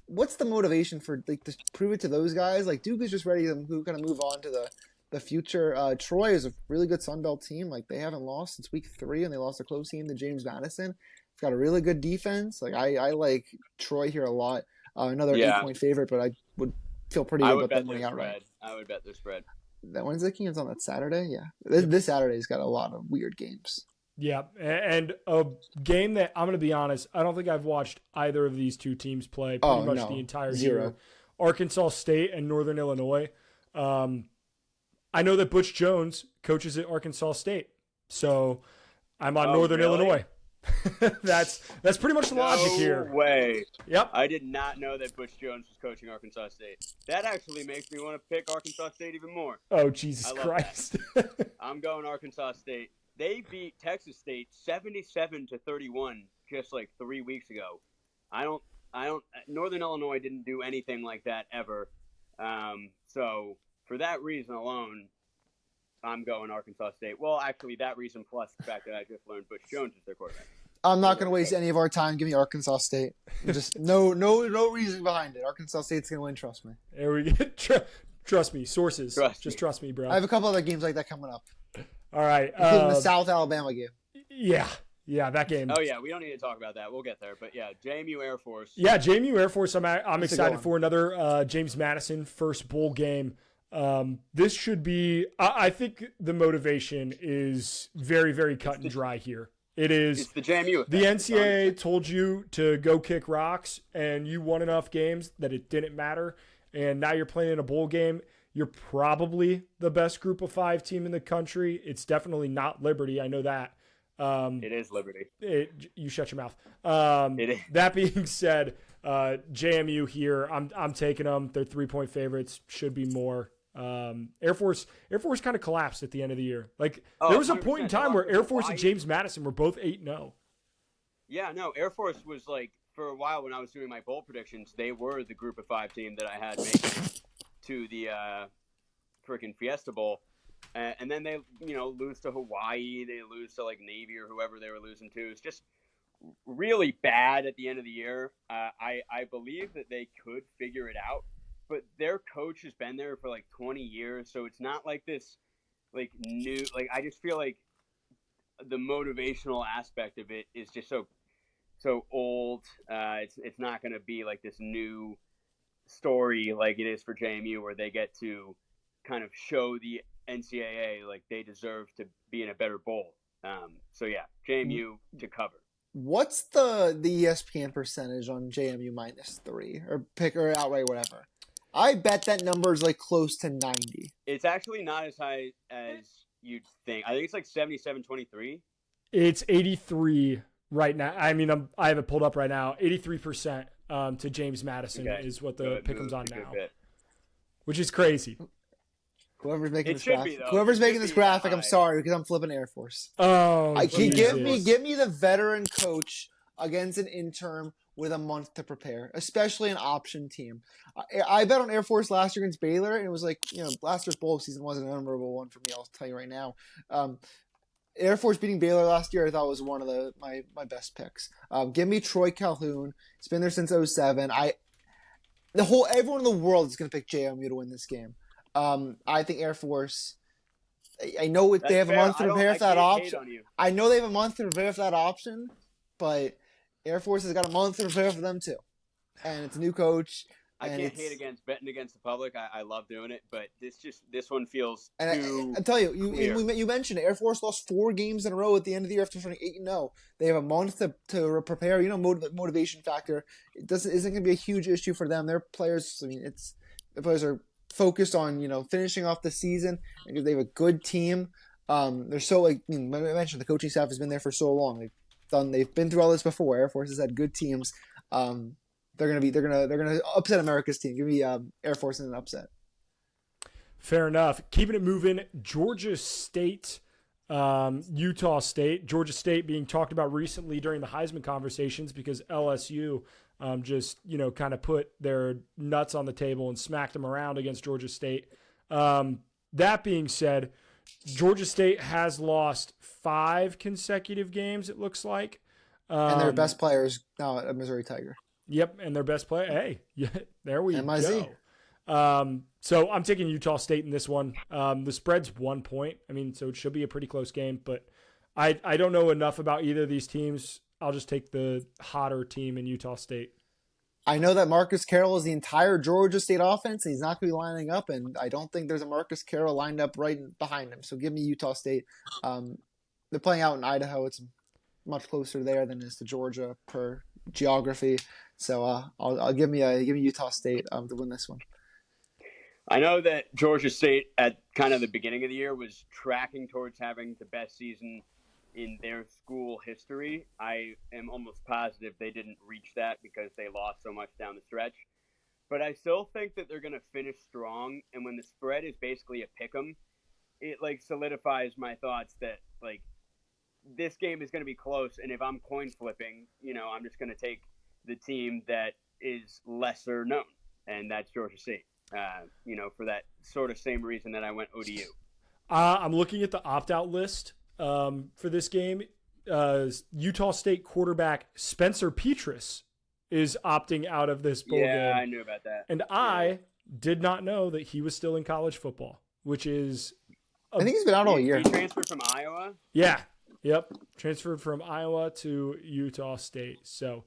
what's the motivation for to prove it to those guys? Duke is just ready to kind of move on to the future. Troy is a really good Sun Belt team. They haven't lost since week 3, and they lost a close game to James Madison. It's got a really good defense. I like Troy here a lot. Another 8-point favorite, but I would feel pretty good about them winning outright. I would bet the spread. That Wednesday game is on that Saturday. Yeah, this Saturday's got a lot of weird games. Yeah, and a game that I'm going to be honest, I don't think I've watched either of these two teams play pretty much the entire year. Arkansas State and Northern Illinois. I know that Butch Jones coaches at Arkansas State, so I'm on Northern Illinois. That's pretty much the logic here. No way. Yep. I did not know that Butch Jones was coaching Arkansas State. That actually makes me want to pick Arkansas State even more. Oh, Jesus Christ. I'm going Arkansas State. They beat Texas State 77-31 just 3 weeks ago. Northern Illinois didn't do anything like that ever. So for that reason alone, I'm going Arkansas State. Well, actually, that reason plus the fact that I just learned Butch Jones is their quarterback. I'm not going to waste any of our time. Give me Arkansas State. Just no reason behind it. Arkansas State's going to win. Trust me. There we go. Trust me. Sources. Trust me, bro. I have a couple other games like that coming up. All right. Including the South Alabama game. Yeah, that game. Oh, yeah. We don't need to talk about that. We'll get there. But, yeah, JMU Air Force. Yeah, JMU Air Force. I'm excited for another James Madison first bowl game. This should be – I think the motivation is very, very cut and dry here. It is. It's the JMU effect. The NCAA told you to go kick rocks, and you won enough games that it didn't matter. And now you're playing in a bowl game. You're probably the best Group of 5 team in the country. It's definitely not Liberty. I know that. It is Liberty. You shut your mouth. It is. That being said, JMU here. I'm taking them. They're 3-point favorites. Should be more. Air Force kind of collapsed at the end of the year. Like there was a point in time where Air Force and James Madison were both 8-0. Yeah, no, Air Force was like, for a while when I was doing my bowl predictions, they were the Group of 5 team that I had making it to the freaking Fiesta Bowl. And then they, lose to Hawaii. They lose to like Navy or whoever they were losing to. It's just really bad at the end of the year. I believe that they could figure it out. But their coach has been there for like 20 years, so it's not like this, like new. Like I just feel like the motivational aspect of it is just so old. It's not going to be like this new story like it is for JMU, where they get to kind of show the NCAA like they deserve to be in a better bowl. So yeah, JMU to cover. What's the ESPN percentage on JMU -3 or pick or outright whatever? I bet that number is like close to 90. It's actually not as high as you'd think. I think it's like 77-23. It's 83 right now. I mean, I have it pulled up right now. 83% to James Madison is what the pick'em's on now, which is crazy. Whoever's making this graphic, I'm sorry because I'm flipping Air Force. Oh, give me the veteran coach against an intern with a month to prepare, especially an option team. I bet on Air Force last year against Baylor, and it was like, last year's bowl season wasn't a memorable one for me. I'll tell you right now. Air Force beating Baylor last year, I thought was one of my best picks. Give me Troy Calhoun. He's been there since 2007. Everyone in the world is going to pick JMU to win this game. I think Air Force. I know they have a month to prepare for that option. I know they have a month to prepare for that option, but Air Force has got a month to prepare for them too, and it's a new coach. I can't hate against betting against the public. I love doing it, but this one feels too. I tell you, you mentioned it. Air Force lost 4 games in a row at the end of the year after turning 8-0. They have a month to prepare. Motivation factor. Isn't going to be a huge issue for them. Their players. I mean, the players are focused on finishing off the season because they have a good team. They're so I mentioned the coaching staff has been there for so long. They've been through all this before. Air Force has had good teams. They're gonna upset America's team. Give me Air Force in an upset. Fair enough. Keeping it moving. Georgia State, Utah State. Georgia State being talked about recently during the Heisman conversations because LSU just kind of put their nuts on the table and smacked them around against Georgia State. That being said, Georgia State has lost 5 consecutive games, it looks like. And their best player is now a Missouri Tiger. Yep, and their best player. Hey, yeah, there we MIZ. go. So I'm taking Utah State in this one. The spread's 1 point. I mean, so it should be a pretty close game, but I don't know enough about either of these teams. I'll just take the hotter team in Utah State. I know that Marcus Carroll is the entire Georgia State offense. He's not going to be lining up, and I don't think there's a Marcus Carroll lined up right behind him. So give me Utah State. They're playing out in Idaho. It's much closer there than it is to Georgia per geography. So I'll give me Utah State to win this one. I know that Georgia State at kind of the beginning of the year was tracking towards having the best season in their school history. I am almost positive they didn't reach that because they lost so much down the stretch. But I still think that they're going to finish strong. And when the spread is basically a pick'em, it solidifies my thoughts that this game is going to be close. And if I'm coin flipping, I'm just going to take the team that is lesser known, and that's Georgia State. For that sort of same reason that I went ODU. I'm looking at the opt-out list for this game. Utah State quarterback Spencer Petras is opting out of this bowl game. Yeah, I knew about that. And I did not know that he was still in college football, which is... I think he's been out all year. He transferred from Iowa? Yeah. Yep. Transferred from Iowa to Utah State. So,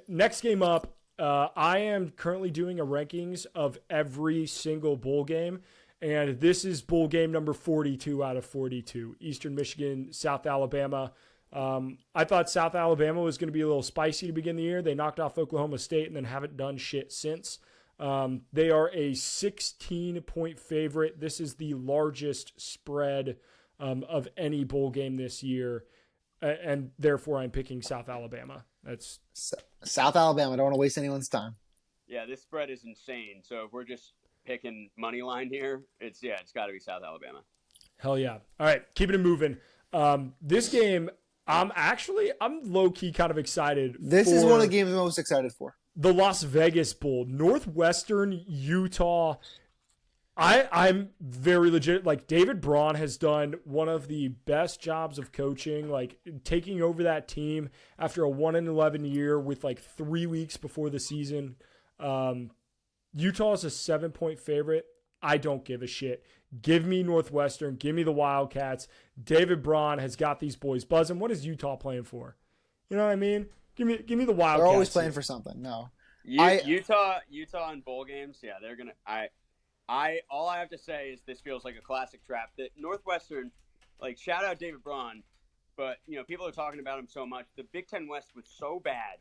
next game up, I am currently doing a rankings of every single bowl game, And this is bowl game number 42 out of 42. Eastern Michigan, South Alabama. I thought South Alabama was going to be a little spicy to begin the year. They knocked off Oklahoma State and then haven't done shit since. They are a 16-point favorite. This is the largest spread of any bowl game this year, and therefore I'm picking South Alabama. That's South Alabama. I don't want to waste anyone's time. Yeah, this spread is insane. So if we're just picking money line here, it's got to be South Alabama. Hell yeah. All right, keeping it moving. This game, I'm low-key kind of excited. This is one of the games I'm most excited for. The Las Vegas Bowl, Northwestern, Utah. I'm very legit. Like, David Braun has done one of the best jobs of coaching, like taking over that team after a 1-11 year with like 3 weeks before the season. Utah is a 7-point favorite. I don't give a shit. Give me Northwestern. Give me the Wildcats. David Braun has got these boys buzzing. What is Utah playing for? You know what I mean? Give me the Wildcats. They're always playing for something. No. Utah in bowl games, yeah, they're gonna. All I have to say is this feels like a classic trap. That Northwestern, like, shout out David Braun, but people are talking about him so much. The Big Ten West was so bad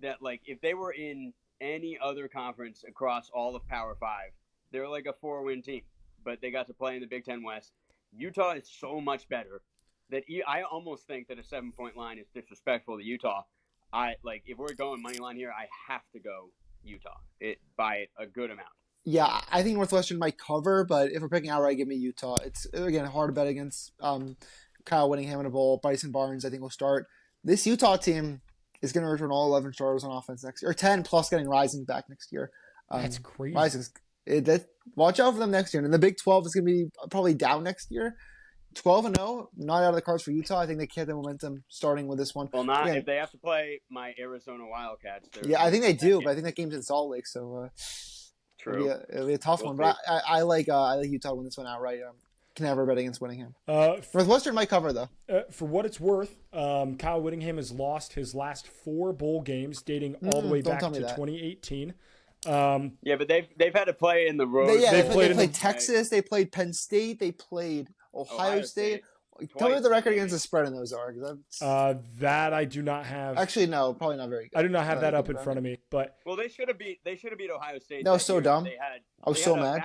that, like, if they were in any other conference across all of Power 5, they're like a 4-win team. But they got to play in the Big Ten West. Utah is so much better that I almost think that a 7-point line is disrespectful to Utah. If we're going money line here, I have to go Utah by a good amount. Yeah, I think Northwestern might cover, but if we're picking outright, give me Utah. It's, again, hard to bet against Kyle Whittingham in a bowl. Bryson Barnes, I think, will start. This Utah team is going to return all 11 starters on offense next year, or 10 plus getting Rising back next year. That's crazy. Rising's, watch out for them next year. And the Big 12 is going to be probably down next year. 12-0, not out of the cards for Utah. I think they kept the momentum starting with this one. Well, not if they have to play my Arizona Wildcats. Yeah, I think they do, but I think that game's in Salt Lake, so true. It'll be a tough one. But I like Utah to win this one outright. Can never bet against Whittingham. Northwestern might cover, though. For what it's worth, Kyle Whittingham has lost his last 4 bowl games, dating all the way back to 2018. Yeah, but they've had to play in the road. They played Texas. They played Penn State. They played Ohio State. Tell me what the record against the spread in those are. That I do not have. Actually, no, probably not very good. I do not have that up in front of me. But they should have beat Ohio State. That was so dumb. I was so mad.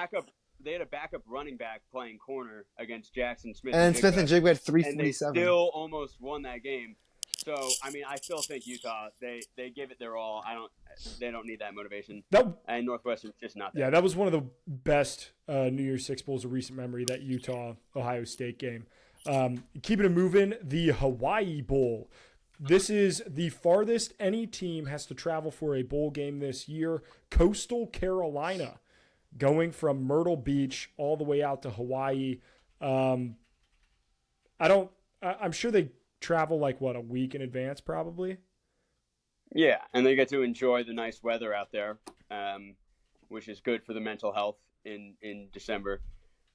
They had a backup running back playing corner against Jackson Smith. And Smith and Jigba had 347. And they still almost won that game. So, I mean, I still think Utah, they give it their all. They don't need that motivation. And Northwestern's just not there. Yeah, that was one of the best New Year's Six Bowls of recent memory, that Utah-Ohio State game. Keeping it moving, the Hawaii Bowl. This is the farthest any team has to travel for a bowl game this year. Coastal Carolina, going from Myrtle Beach all the way out to Hawaii. I'm sure they travel like a week in advance probably. Yeah, and they get to enjoy the nice weather out there, which is good for the mental health in December.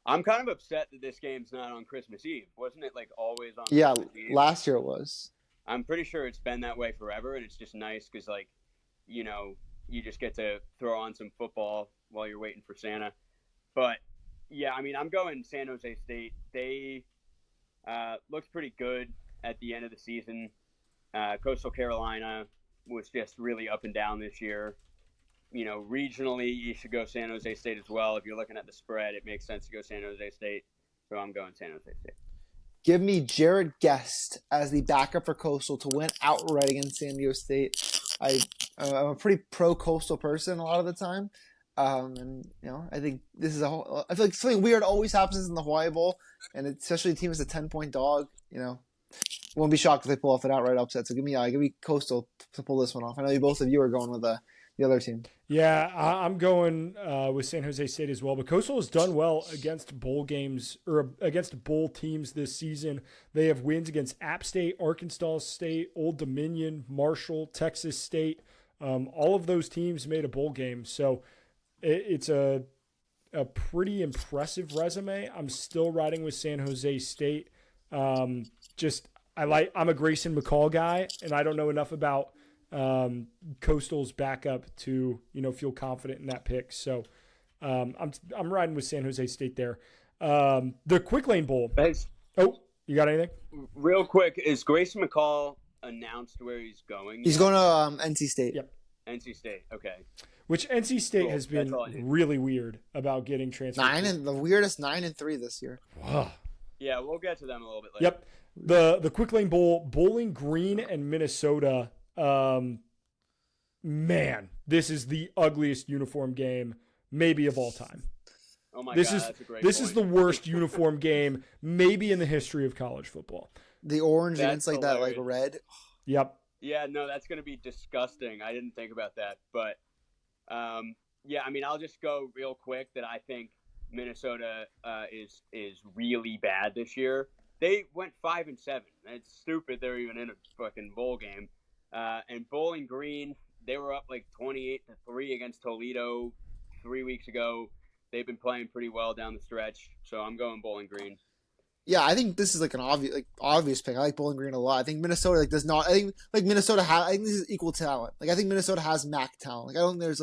I'm kind of upset that this game's not on Christmas Eve. Wasn't it always on Christmas Eve? Last year it was. I'm pretty sure it's been that way forever, and it's just nice because you just get to throw on some football while you're waiting for Santa. But yeah, I mean, I'm going San Jose State. They looked pretty good at the end of the season. Coastal Carolina was just really up and down this year. Regionally, you should go San Jose State as well. If you're looking at the spread, it makes sense to go San Jose State. So I'm going San Jose State. Give me Jared Guest as the backup for Coastal to win outright against San Diego State. I'm a pretty pro-Coastal person a lot of the time. And I think this is I feel like something weird always happens in the Hawaii Bowl, and especially a team is a 10-point dog. Won't be shocked if they pull off an outright upset. So give me Coastal to pull this one off. I know both of you are going with the other team. Yeah, I'm going with San Jose State as well. But Coastal has done well against bowl games or against bowl teams this season. They have wins against App State, Arkansas State, Old Dominion, Marshall, Texas State. All of those teams made a bowl game. So it's a pretty impressive resume. I'm still riding with San Jose State. I'm a Grayson McCall guy, and I don't know enough about Coastal's backup to feel confident in that pick. So I'm riding with San Jose State there. The Quick Lane Bowl. Thanks. Oh, you got anything? Real quick, is Grayson McCall announced where he's going? He's going to NC State. Yep. NC State. Okay. Which NC State Cool. has been That's all I need. really weird about getting transferred. The weirdest 9-3 this year. Wow. Yeah, we'll get to them a little bit later. Yep. The Quick Lane Bowl, Bowling Green and Minnesota. Man, this is the ugliest uniform game maybe of all time. Oh my This God, is that's a great this point. is the worst uniform game maybe in the history of college football. The orange and That's it's like that, like hilarious. red. Yep. Yeah, no, that's going to be disgusting. I didn't think about that. But, yeah, I mean, I'll just go real quick that I think Minnesota is really bad this year. They went 5-7. It's stupid they're even in a fucking bowl game. And Bowling Green, they were up like 28-3 against Toledo 3 weeks ago. They've been playing pretty well down the stretch, so I'm going Bowling Green. Yeah, I think this is like an obvious pick. I like Bowling Green a lot. I think Minnesota does not. I think Minnesota has. I think this is equal talent. I think Minnesota has MAC talent. I don't think there's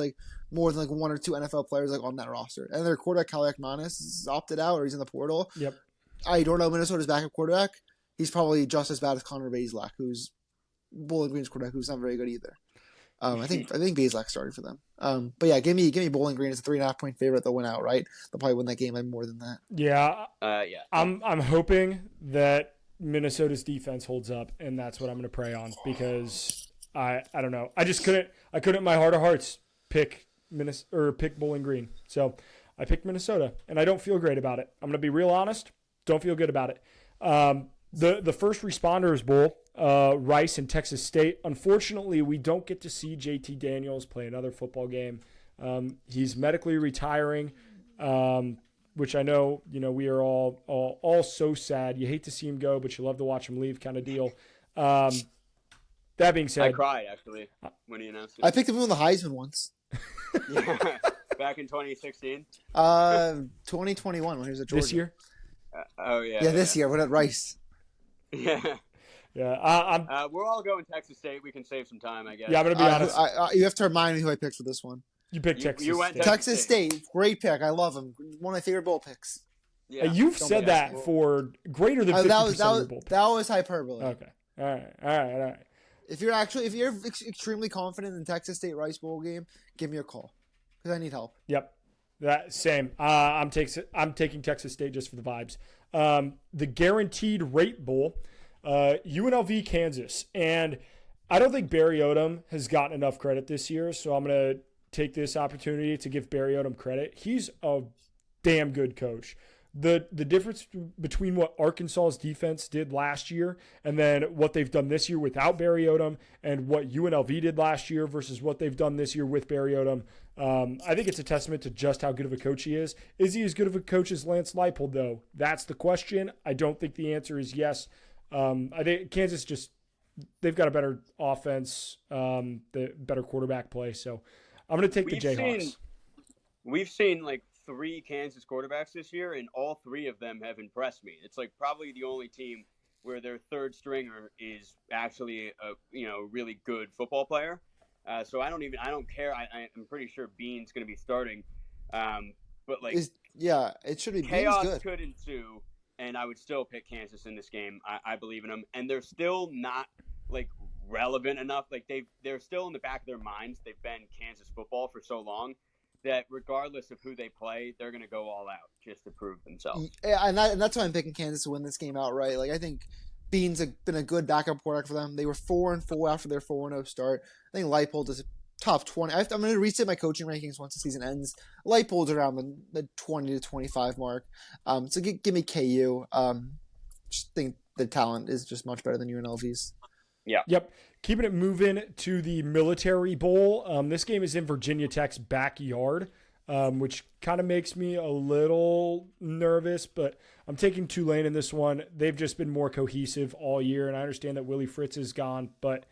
more than one or two NFL players on that roster. And their quarterback Kaliak Manis is opted out or he's in the portal. Yep. I don't know Minnesota's backup quarterback. He's probably just as bad as Connor Bazelak, who's Bowling Green's quarterback, who's not very good either. I think Bazelak's starting for them. But yeah, give me Bowling Green as a 3.5-point favorite. They'll win outright. They'll probably win that game by more than that. Yeah. Yeah. I'm hoping that Minnesota's defense holds up, and that's what I'm going to pray on because I don't know. I couldn't in my heart of hearts pick Bowling Green. So I picked Minnesota, and I don't feel great about it. I'm going to be real honest. Don't feel good about it. The First Responders Bowl, Rice and Texas State. Unfortunately, we don't get to see JT Daniels play another football game. He's medically retiring, which I know we are all so sad. You hate to see him go, but you love to watch him leave, kind of deal. That being said, I cried actually when he announced it. I picked him on the Heisman once. Yeah. Back in 2016. 2021 when he was at Georgia. this year. Oh yeah. Yeah, this year. We're at Rice. Yeah. Yeah, We're all going Texas State. We can save some time, I guess. I'm going to be honest. You have to remind me who I picked for this one. You picked You- Texas you went State. Texas State, great pick. I love him. One of my favorite bowl picks. Yeah. You've Don't said be that asking. for greater than 50% of your bowl picks. that was hyperbole. Okay. All right. If you're extremely confident in the Texas State Rice Bowl game, give me a call because I need help. Yep. That same. I'm taking Texas State just for the vibes. The Guaranteed Rate Bowl, UNLV, Kansas, and I don't think Barry Odom has gotten enough credit this year, so I'm gonna take this opportunity to give Barry Odom credit. He's a damn good coach. The difference between what Arkansas's defense did last year and then what they've done this year without Barry Odom and what UNLV did last year versus what they've done this year with Barry Odom, I think it's a testament to just how good of a coach he is. Is he as good of a coach as Lance Leipold, though? That's the question. I don't think the answer is yes. I think Kansas they've got a better offense, the better quarterback play. So I'm going to take the Jayhawks. We've seen 3 Kansas quarterbacks this year, and all 3 of them have impressed me. It's probably the only team where their third stringer is actually a really good football player. So I don't care. I'm pretty sure Bean's going to be starting. But it should be chaos good. could ensue, and I would still pick Kansas in this game. I believe in them, and they're still not relevant enough. They're still in the back of their minds. They've been Kansas football for so long that regardless of who they play, they're going to go all out just to prove themselves. Yeah, and that's why I'm picking Kansas to win this game outright. I think Bean's been a good backup quarterback for them. They were 4-4 after their 4-0 start. I think Leipold is a top 20. I'm going to reset my coaching rankings once the season ends. Leipold's around the 20 to 25 mark. So give me KU. Just think the talent is just much better than UNLV's. Yeah. Yep. Keeping it moving to the Military Bowl. This game is in Virginia Tech's backyard, which kind of makes me a little nervous, but I'm taking Tulane in this one. They've just been more cohesive all year, and I understand that Willie Fritz is gone, but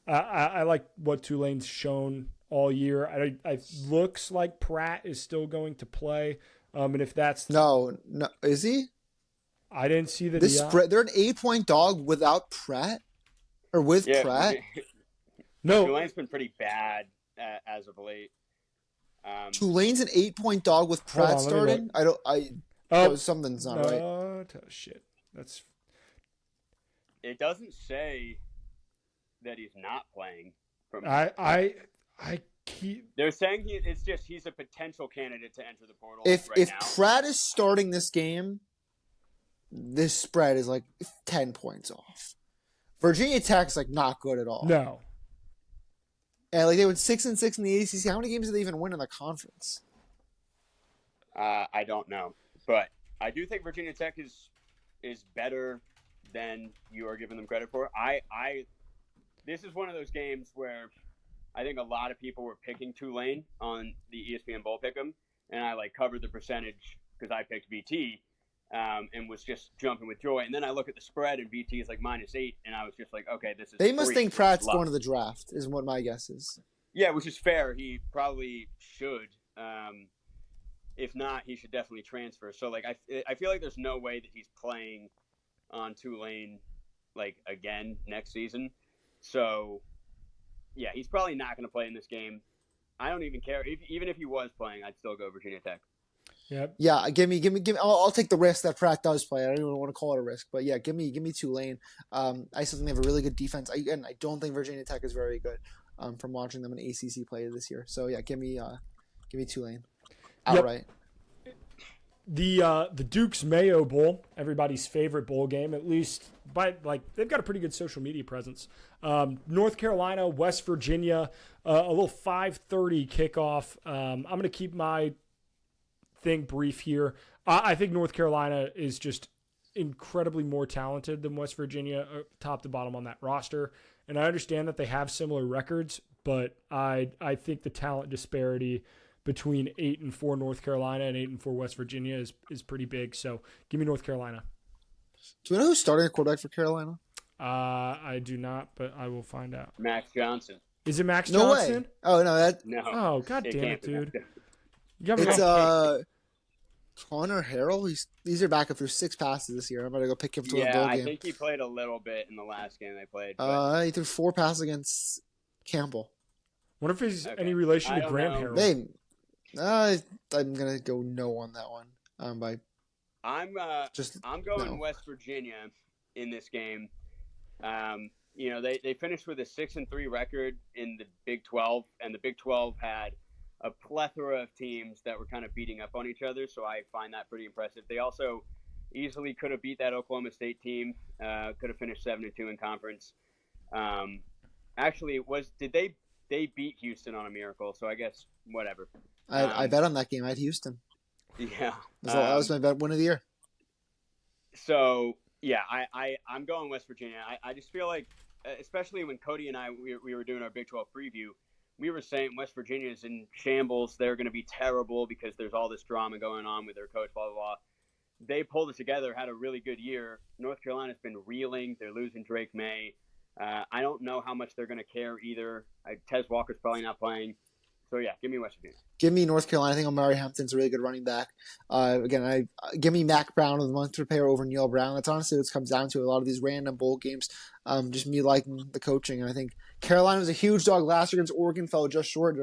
I like what Tulane's shown all year. It looks like Pratt is still going to play, and if that's no, is he? I didn't see that. They're an 8-point dog without Pratt. Or with Pratt? No. Tulane's been pretty bad as of late. Tulane's an 8-point dog with Hold Pratt on, let me starting. Something's not right. Shit. That's. It doesn't say that he's not playing. I keep. They're saying he's a potential candidate to enter the portal. If now. Pratt is starting this game, this spread is like 10 points off. Virginia Tech's like not good at all. No. And like they went 6-6 in the ACC. How many games did they even win in the conference? I don't know, but I do think Virginia Tech is better than you are giving them credit for. This is one of those games where I think a lot of people were picking Tulane on the ESPN Bowl Pick'em, and I like covered the percentage because I picked VT. And was just jumping with joy. And then I look at the spread, and VT is like -8, and I was just like, okay, this is. They must think Pratt's going to the draft, is what my guess is. Yeah, which is fair. He probably should. If not, he should definitely transfer. So, like, I feel like there's no way that he's playing on Tulane, like, again next season. So, yeah, he's probably not going to play in this game. I don't even care. Even if he was playing, I'd still go Virginia Tech. Yep. Yeah, give me. I'll take the risk that Pratt does play. I don't even want to call it a risk, but yeah, give me Tulane. I still think they have a really good defense. I don't think Virginia Tech is very good. From watching them in ACC play this year. So yeah, give me Tulane outright. Yep. The Duke's Mayo Bowl, everybody's favorite bowl game, at least they've got a pretty good social media presence. North Carolina, West Virginia, a little 5:30 kickoff. I'm going to keep my thing brief here. I think North Carolina is just incredibly more talented than West Virginia, top to bottom on that roster. And I understand that they have similar records, but I think the talent disparity between 8-4 North Carolina and 8-4 West Virginia is pretty big. So give me North Carolina. Do we know who's starting at quarterback for Carolina? I do not, but I will find out. Max Johnson. Is it Max No Johnson? way. Oh no, No. Oh, god damn it, dude. You got me it's wrong. Connor Harrell. These are back up through 6 passes this year. I'm about to go pick him to a bowl game. I think he played a little bit in the last game they played. He threw 4 passes against Campbell. Wonder if he's any relation to Graham Harrell. I'm gonna go no on that one. I'm going West Virginia in this game. They finished with a 6-3 record in the Big 12, and the Big 12 had a plethora of teams that were kind of beating up on each other, so I find that pretty impressive. They also easily could have beat that Oklahoma State team, could have finished 7-2 in conference. Actually, they beat Houston on a miracle, so I guess whatever. I bet on that game. I had Houston. Yeah. That was my bet win of the year. So, yeah, I'm going West Virginia. I just feel like, especially when Cody and I, we were doing our Big 12 preview, we were saying West Virginia is in shambles. They're going to be terrible because there's all this drama going on with their coach, blah, blah, blah. They pulled it together, had a really good year. North Carolina's been reeling. They're losing Drake May. I don't know how much they're going to care either. Tez Walker's probably not playing. So, yeah, give me West Virginia. Give me North Carolina. I think Omari Hampton's a really good running back. Give me Mac Brown of the month prepare over Neil Brown. That's honestly what it comes down to. A lot of these random bowl games, just me liking the coaching. And I think Carolina was a huge dog last year against Oregon, fell just short.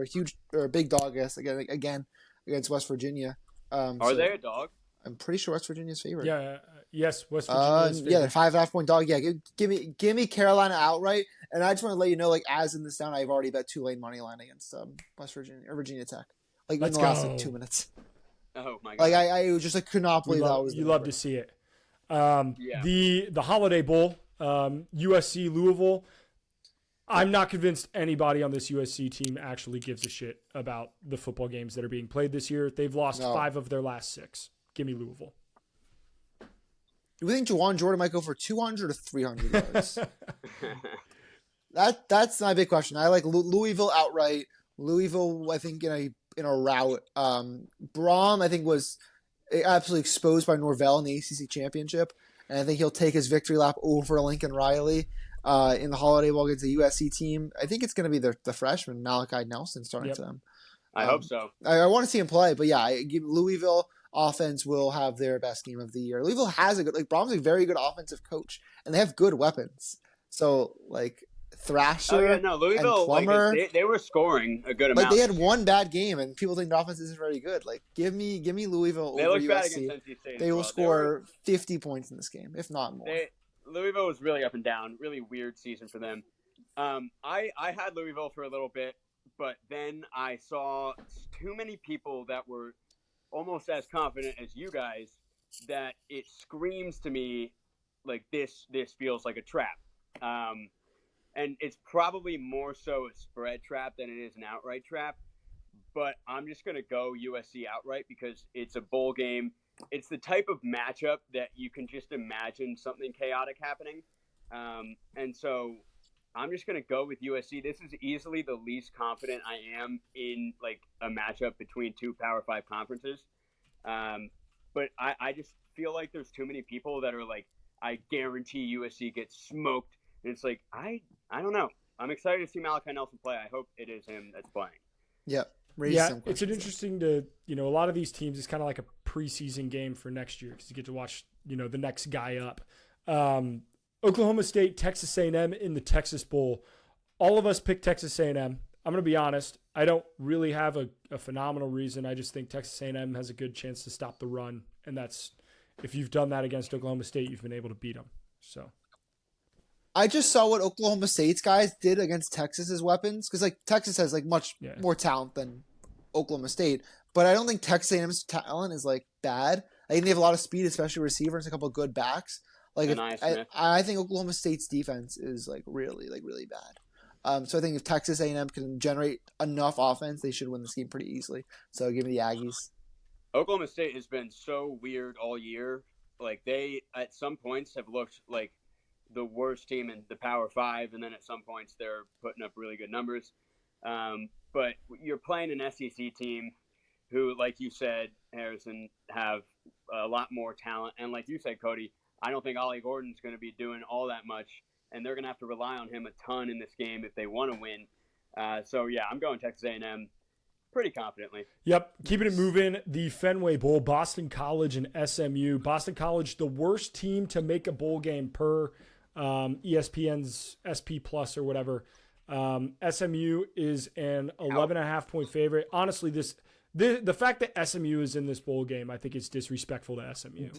They're a big dog, I guess, again against West Virginia. Are they a dog? I'm pretty sure West Virginia's favorite. Yeah, yes, West Virginia's favorite. Yeah, they're 5.5-point dog. Yeah, give me Carolina outright. And I just want to let you know, as in this down, I've already bet Tulane money line against West Virginia or Virginia Tech, in the last 2 minutes. Oh my god! I just could not believe that was. You love to see it. The Holiday Bowl, USC Louisville. I'm not convinced anybody on this USC team actually gives a shit about the football games that are being played this year. They've lost 5 of their last 6. Give me Louisville. Do we think Juwan Jordan might go for 200 or 300 yards? That's my big question. I like Louisville outright. Louisville, I think in a rout. Braum, I think, was absolutely exposed by Norvell in the ACC championship, and I think he'll take his victory lap over Lincoln Riley in the Holiday Bowl against the USC team. I think it's going to be the freshman Malachi Nelson starting to them. I hope so. I want to see him play, but yeah, Louisville offense will have their best game of the year. Louisville has Braum's a very good offensive coach, and they have good weapons. So Thrasher. Oh yeah, no, Louisville. and Plummer. They were scoring a good Like amount. they had one bad game, and people think the offense isn't very good. Like give me Louisville They over looked bad USC. against NC State. They will score 50 points in this game, if not more. Louisville was really up and down. Really weird season for them. I had Louisville for a little bit, but then I saw too many people that were almost as confident as you guys that it screams to me like this feels like a trap. And it's probably more so a spread trap than it is an outright trap. But I'm just going to go USC outright because it's a bowl game. It's the type of matchup that you can just imagine something chaotic happening. And so I'm just going to go with USC. This is easily the least confident I am in like a matchup between two Power 5 conferences. But I just feel like there's too many people that are like, I guarantee USC gets smoked. And it's like, I don't know. I'm excited to see Malachi Nelson play. I hope it is him that's playing. Yep. It's an interesting a lot of these teams is kind of like a preseason game for next year because you get to watch, the next guy up. Oklahoma State, Texas A&M in the Texas Bowl. All of us picked Texas A&M. I'm going to be honest. I don't really have a phenomenal reason. I just think Texas A&M has a good chance to stop the run. And that's, if you've done that against Oklahoma State, you've been able to beat them. So I just saw what Oklahoma State's guys did against Texas's weapons because like Texas has like much more talent than Oklahoma State, but I don't think Texas A&M's talent is like bad. I think they have a lot of speed, especially receivers, a couple of good backs. Like I think Oklahoma State's defense is like really bad. So I think if Texas A&M can generate enough offense, they should win this game pretty easily. So give me the Aggies. Oklahoma State has been so weird all year. Like they at some points have looked like the worst team in the Power 5, and then at some points they're putting up really good numbers. But you're playing an SEC team who, like you said, Harrison, have a lot more talent. And like you said, Cody, I don't think Ollie Gordon's going to be doing all that much, and they're going to have to rely on him a ton in this game if they want to win. So, yeah, I'm going Texas A&M pretty confidently. Yep, keeping it moving. The Fenway Bowl, Boston College and SMU. Boston College, the worst team to make a bowl game per ESPN's SP Plus or whatever. SMU is an 11.5 point favorite. Honestly, the fact that SMU is in this bowl game, I think it's disrespectful to SMU.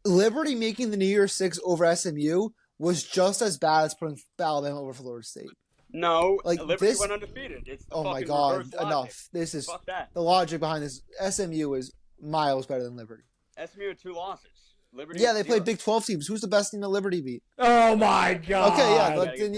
Liberty making the New Year's Six over SMU was just as bad as putting Alabama over Florida State. No, like Liberty went undefeated. It's the my God, enough. This is the logic behind this. SMU is miles better than Liberty. SMU had 2 losses. Liberty they played Big 12 teams. Who's the best team that Liberty beat? Oh my God. Okay, yeah, but then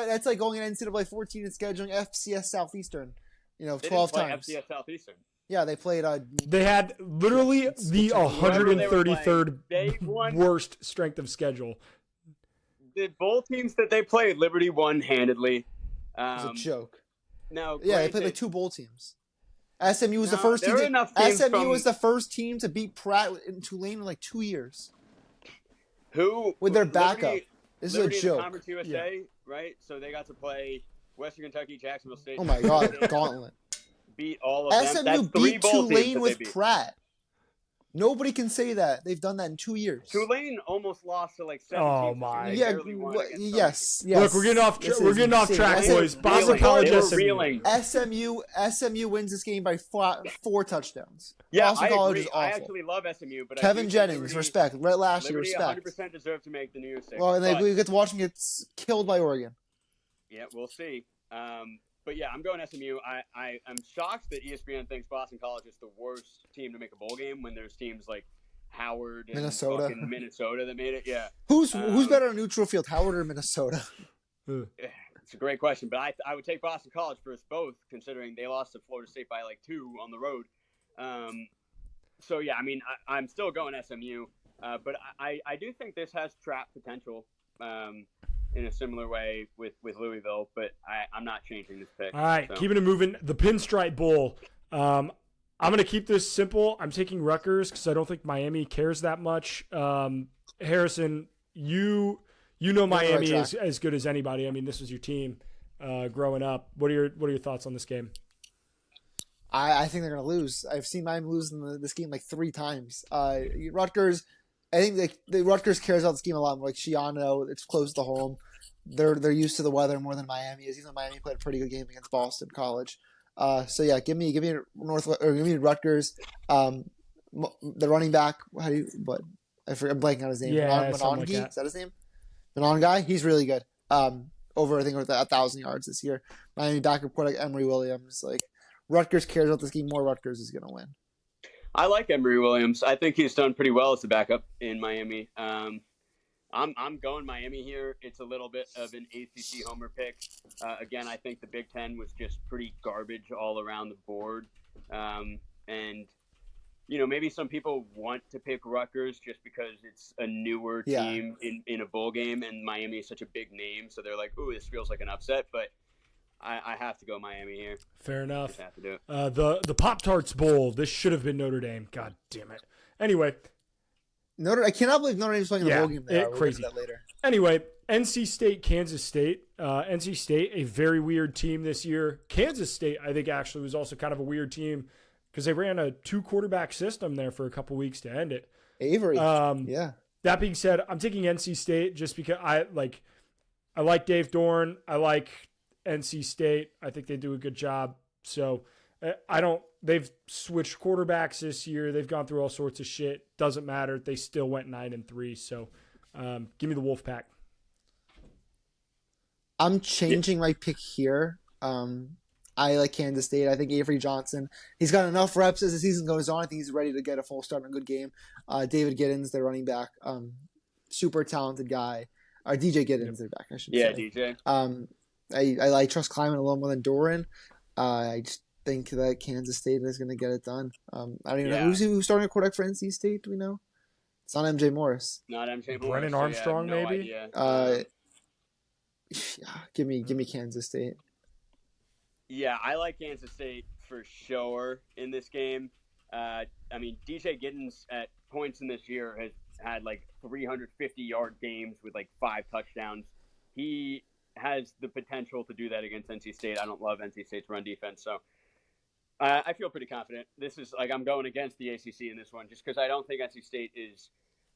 that's like going in NCAA 14 and scheduling FCS Southeastern, 12 times. FCS Southeastern. Yeah, they played. They had literally the 133rd worst strength of schedule. The bowl teams that they played, Liberty won handedly. It was a joke. No, they played like 2 bowl teams. SMU was the first team. Was the first team to beat Pratt in Tulane in like 2 years. Who with their backup? This Liberty is a joke. Conference USA, right? So they got to play Western Kentucky, Jacksonville State. Oh my God, gauntlet! Beat all of them. SMU That's 3 beat bowl Tulane with Pratt. Nobody can say that. They've done that in 2 years. Tulane almost lost to like 7 Oh teams. my! Yes. Look, we're getting off track, boys. Boston College, SMU wins this game by 4 touchdowns. Yeah, Boston College is awful. I actually love SMU, but Kevin Jennings, respect. Rhett Lashley, respect. 100% deserve to make the New Year's Six. Well, and we get to watch him get killed by Oregon. Yeah, we'll see. But yeah, I'm going SMU. I'm shocked that ESPN thinks Boston College is the worst team to make a bowl game when there's teams like Howard and Minnesota that made it. Yeah. Who's better on neutral field, Howard or Minnesota? It's a great question, but I would take Boston College for us both, considering they lost to Florida State by like 2 on the road. So yeah, I mean, I'm still going SMU, but I do think this has trap potential. In a similar way with Louisville, but I'm not changing this pick. All right, keeping it moving. The Pinstripe Bowl. I'm going to keep this simple. I'm taking Rutgers because I don't think Miami cares that much. Harrison, you know Miami is as good as anybody. I mean, this was your team growing up. What are your thoughts on this game? I think they're going to lose. I've seen Miami lose in this game like 3 times. Rutgers. I think the Rutgers cares about this game a lot more. Like Shiano, it's close to home. they're used to the weather more than Miami is. Even though Miami played a pretty good game against Boston College. So yeah, give me give me Rutgers. The running back, I'm blanking on his name. Yeah, something like Monongi, that. is that his name? Manon guy, he's really good. Over I think over 1,000 yards this year. Miami backup quarterback Emory Williams. Like Rutgers cares about this game more. Rutgers is gonna win. I like Emory Williams. I think he's done pretty well as a backup in Miami. I'm going Miami here. It's a little bit of an ACC homer pick. Again, I think the Big Ten was just pretty garbage all around the board. And, maybe some people want to pick Rutgers just because it's a newer team in a bowl game, and Miami is such a big name. So they're like, ooh, this feels like an upset. But I have to go Miami here. Fair enough. Just have to do it. The Pop-Tarts Bowl. This should have been Notre Dame. God damn it. Anyway. I cannot believe Notre Dame's playing the bowl game there. We'll Crazy. get to that later. Anyway, NC State, Kansas State. NC State, a very weird team this year. Kansas State, I think, actually was also kind of a weird team because they ran a 2-quarterback system there for a couple weeks to end it. Avery. Yeah. That being said, I'm taking NC State just because I like Dave Dorn. I like NC State. I think they do a good job. So they've switched quarterbacks this year. They've gone through all sorts of shit. Doesn't matter. They still went 9-3. So give me the Wolfpack. I'm changing my pick here. I like Kansas State. I think Avery Johnson, he's got enough reps as the season goes on. I think he's ready to get a full start and a good game. David Giddens, their running back, super talented guy. Or DJ Giddens, their back, I should say. Yeah, DJ. I trust Kleiman a little more than Doran. I just think that Kansas State is going to get it done. I don't even know who's starting a quarterback for NC State. Do we know? It's not MJ Morris. Not MJ Morris. Brennan Armstrong, maybe. Give me Kansas State. Yeah, I like Kansas State for sure in this game. DJ Giddens at points in this year has had like 350-yard games with like 5 touchdowns. He has the potential to do that against NC State. I don't love NC State's run defense, so I feel pretty confident. This is I'm going against the ACC in this one just because I don't think NC State is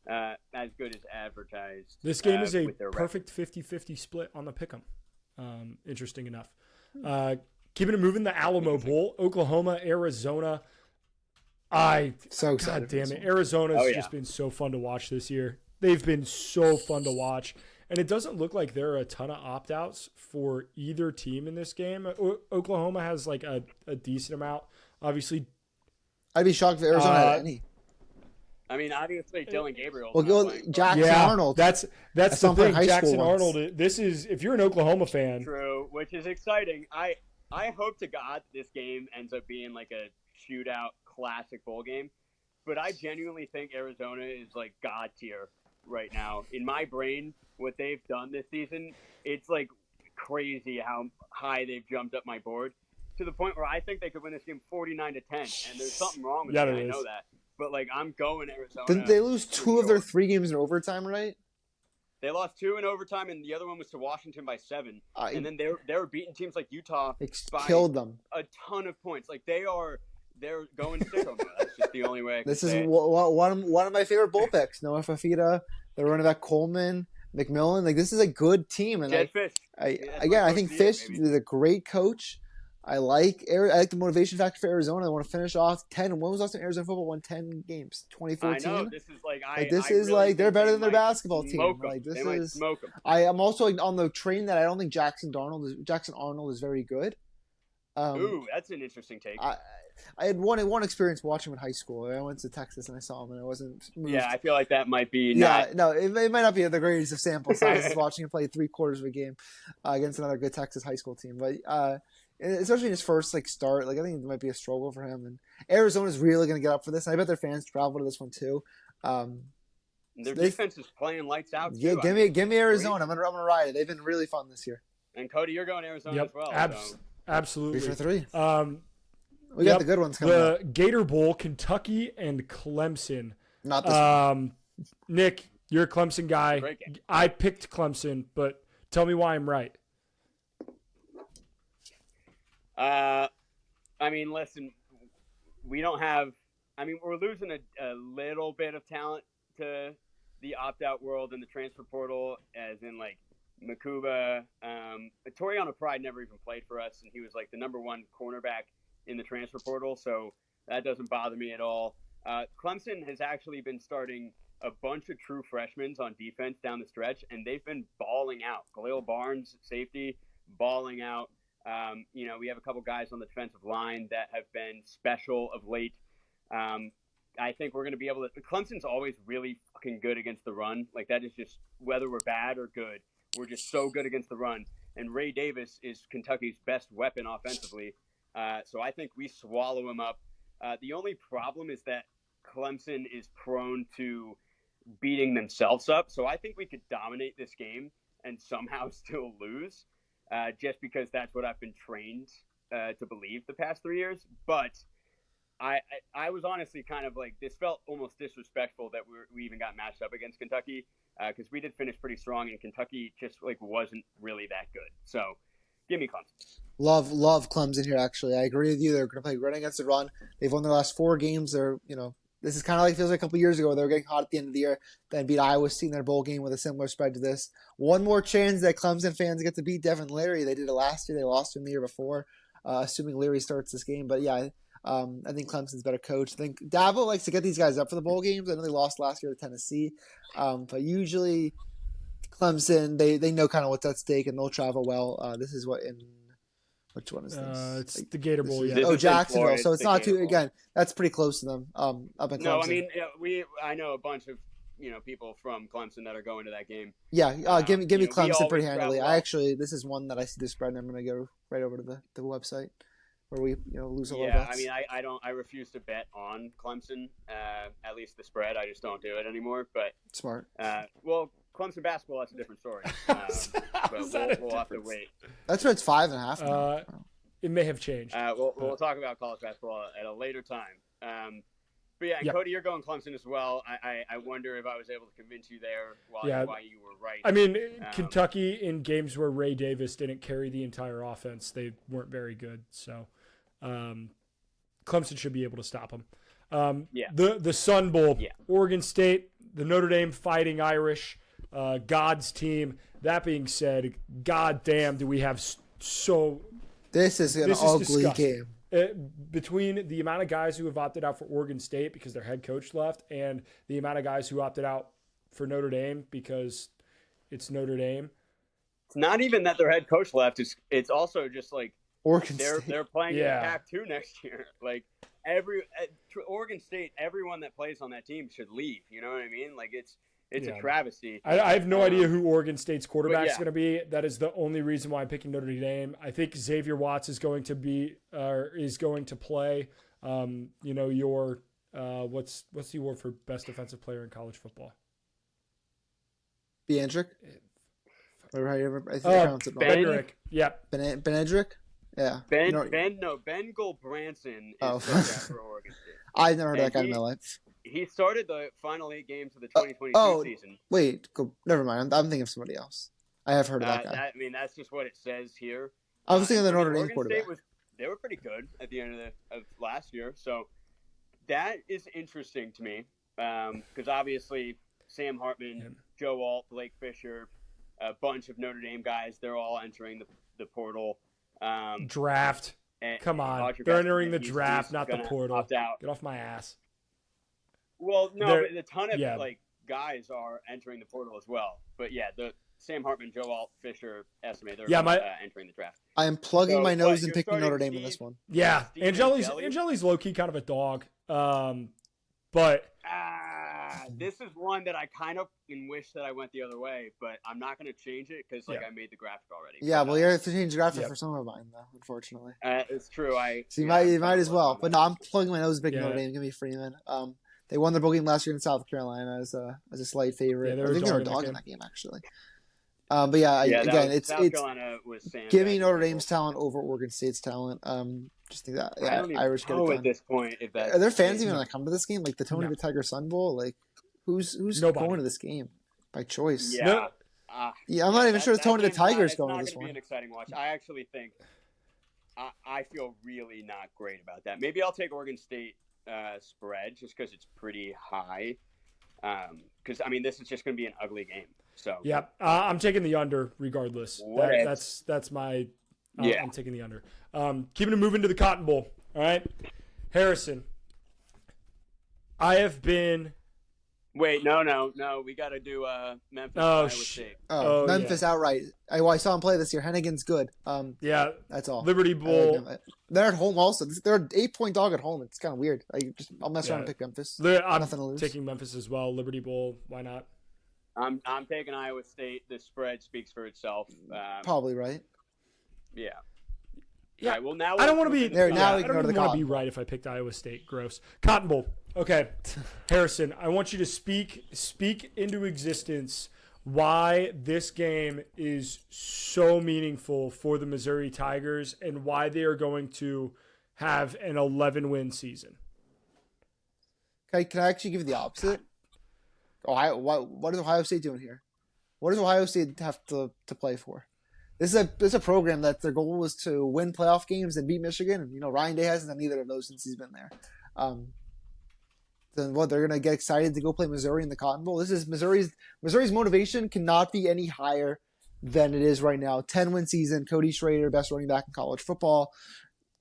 as good as advertised. This game is a perfect 50-50 split on the pick'em. Interesting enough. Keeping it moving, the Alamo Bowl, Oklahoma, Arizona. So excited. God damn it. Arizona's just been so fun to watch this year. They've been so fun to watch. And it doesn't look like there are a ton of opt-outs for either team in this game. Oklahoma has like a decent amount. Obviously, I'd be shocked if Arizona had any. I mean, obviously, Dylan Gabriel. Well, Jackson Arnold. That's the thing. Jackson Arnold. Once. This is if you're an Oklahoma fan. True, which is exciting. I hope to God this game ends up being like a shootout classic bowl game, but I genuinely think Arizona is like God tier right now. In my brain, what they've done this season, it's like crazy how high they've jumped up my board to the point where I think they could win this game 49-10, and there's something wrong with it. I know that. But, I'm going Arizona. Didn't they lose 2 of their 3 games in overtime, right? They lost 2 in overtime, and the other one was to Washington by 7. And then they were beating teams like Utah by killed them a ton of points. They're going sicko mode. That's just the only way I can This is say it. one of my favorite bowl picks. Noah Fafita, the running back Coleman, McMillan. This is a good team. And Jed Fish. I think Fish is a great coach. I like the motivation factor for Arizona. They want to finish off 10. When was the last time Arizona football won 10 games? 2014. I know this is they're better than their basketball team. They might smoke them. I am also on the train that I don't think Jackson Arnold is very good. Ooh, that's an interesting take. I had one experience watching him in high school. I went to Texas and I saw him and I wasn't moved. Yeah, I feel like that might be it might not be the greatest of sample sizes watching him play 3/4 of a game against another good Texas high school team. But especially in his first start, I think it might be a struggle for him. And Arizona's really going to get up for this. And I bet their fans travel to this one too. Their defense is playing lights out. Yeah, give me Arizona. I'm gonna ride it. They've been really fun this year. And Cody, you're going Arizona as well. Absolutely. 3 for 3. We got the good ones coming up. The Gator Bowl, Kentucky and Clemson. Not this one. Nick, you're a Clemson guy. I picked Clemson, but tell me why I'm right. Listen, we don't have – we're losing a little bit of talent to the opt-out world and the transfer portal, as in, Makuba. Toriano Pride never even played for us, and he was like the number one cornerback in the transfer portal, so that doesn't bother me at all. Clemson has actually been starting a bunch of true freshmen on defense down the stretch, and they've been balling out. Khalil Barnes, safety, balling out. We have a couple guys on the defensive line that have been special of late. I think we're going to be able to – Clemson's always really fucking good against the run. Like, that is just – whether we're bad or good, we're just so good against the run. And Ray Davis is Kentucky's best weapon offensively. So I think we swallow him up. The only problem is that Clemson is prone to beating themselves up. So I think we could dominate this game and somehow still lose, just because that's what I've been trained to believe the past 3 years. But I was honestly kind of like, this felt almost disrespectful that we even got matched up against Kentucky, because we did finish pretty strong, and Kentucky just like wasn't really that good. So give me Clemson. Love Clemson here, actually. I agree with you. They're going to play right against the run. They've won their last 4 games. This is kind of like, feels like a couple years ago. They were getting hot at the end of the year. Then beat Iowa State in their bowl game with a similar spread to this. One more chance that Clemson fans get to beat Devin Leary. They did it last year. They lost him the year before, assuming Leary starts this game. But yeah, I think Clemson's a better coach. I think Dabo likes to get these guys up for the bowl games. I know they lost last year to Tennessee. But usually Clemson, they know kind of what's at stake, and they'll travel well. This is which one is this? It's the Gator Bowl. Yeah. Oh, Jacksonville. So it's not too. Bowl. Again, that's pretty close to them. Up in Clemson. No, I mean I know a bunch of people from Clemson that are going to that game. Yeah, give me Clemson pretty handily. Well. This is one that I see the spread, and I'm going to go right over to the website where we lose a little bit. Yeah, I mean I refuse to bet on Clemson. At least the spread, I just don't do it anymore. But smart. Well, Clemson basketball, that's a different story. But we'll have to wait. That's where it's 5.5 now. It may have changed. We'll talk about college basketball at a later time. But yeah, Yep. Cody, you're going Clemson as well. I wonder if I was able to convince you there while you were right. I mean, Kentucky, in games where Ray Davis didn't carry the entire offense, they weren't very good. So Clemson should be able to stop them. The Sun Bowl, Oregon State, the Notre Dame Fighting Irish, God's team. That being said, goddamn, do we have so... This is an ugly game. Between the amount of guys who have opted out for Oregon State because their head coach left, and the amount of guys who opted out for Notre Dame because it's Notre Dame. It's not even that their head coach left. It's also just like Oregon they're playing in Pac-2 next year. Like Oregon State, everyone that plays on that team should leave. You know what I mean? Like it's a travesty. I have no idea who Oregon State's quarterback is going to be. That is the only reason why I'm picking Notre Dame. I think Xavier Watts is going to play. Your what's the award for best defensive player in college football? Benedrick. I think I pronounce it wrong. Benedrick. Yep. Benedrick. Yeah. Ben Gulbranson is for Oregon State. I've never heard of that guy in my life. He started the final 8 games of the 2022 season. Wait, never mind. I'm thinking of somebody else. I have heard of that guy. That's just what it says here. I was thinking of the Notre Dame quarterback. They were pretty good at the end of last year, so that is interesting to me because obviously Sam Hartman, Joe Alt, Blake Fisher, a bunch of Notre Dame guys, they're all entering the portal. Draft. Come on. They're entering the draft, not the portal. Opt out. Get off my ass. Well, no, but a ton of guys are entering the portal as well. But yeah, the Sam Hartman, Joe Alt, Fisher, estimate they're entering the draft. I am plugging my nose and picking Notre Dame in this one. Yeah, Angeli's low key kind of a dog, but this is one that I kind of wish that I went the other way, but I'm not going to change it because I made the graphic already. Yeah, well, you have to change the graphic for some of mine though. Unfortunately, it's true. You might as well, but no, I'm plugging my nose and picking Notre Dame. Give me Freeman. They won their bowl game last year in South Carolina as a slight favorite. I think they were a dog in that game actually. But again, it's give me Notre Dame's talent over Oregon State's talent. Just think that Irish get it done. At this point, if are there fans even going to come to this game? Like the Tony the Tiger Sun Bowl? Like who's going to this game by choice? Yeah, I'm not even sure Tony the Tiger's going to this one. It's not going to be an exciting watch. I actually think I feel really not great about that. Maybe I'll take Oregon State spread just because it's pretty high. Because I mean, this is just going to be an ugly game. So yeah, I'm taking the under regardless. That's my. Yeah. I'm taking the under. Keeping it moving to the Cotton Bowl. All right, Harrison. I have been. Wait, no. We got to do Memphis. Iowa State. Memphis outright. I saw him play this year. Hennigan's good. Yeah, that's all. Liberty Bowl. They're at home also. They're an 8-point dog at home. It's kind of weird. I'll mess around and pick Memphis. I'm Nothing to lose. taking Memphis as well. Liberty Bowl. Why not? I'm taking Iowa State. The spread speaks for itself. Probably right. Yeah. Yeah. Right, well, now I don't want to be. There, now I don't even want to be right if I picked Iowa State. Gross. Cotton Bowl. Okay, Harrison. I want you to speak into existence why this game is so meaningful for the Missouri Tigers and why they are going to have an 11-win season. Okay, can I actually give you the opposite? What is Ohio State doing here? What does Ohio State have to play for? This is a program that their goal was to win playoff games and beat Michigan. And, Ryan Day hasn't done either of those since he's been there. Then what, they're going to get excited to go play Missouri in the Cotton Bowl? This is Missouri's motivation cannot be any higher than it is right now. 10-win season. Cody Schrader, best running back in college football.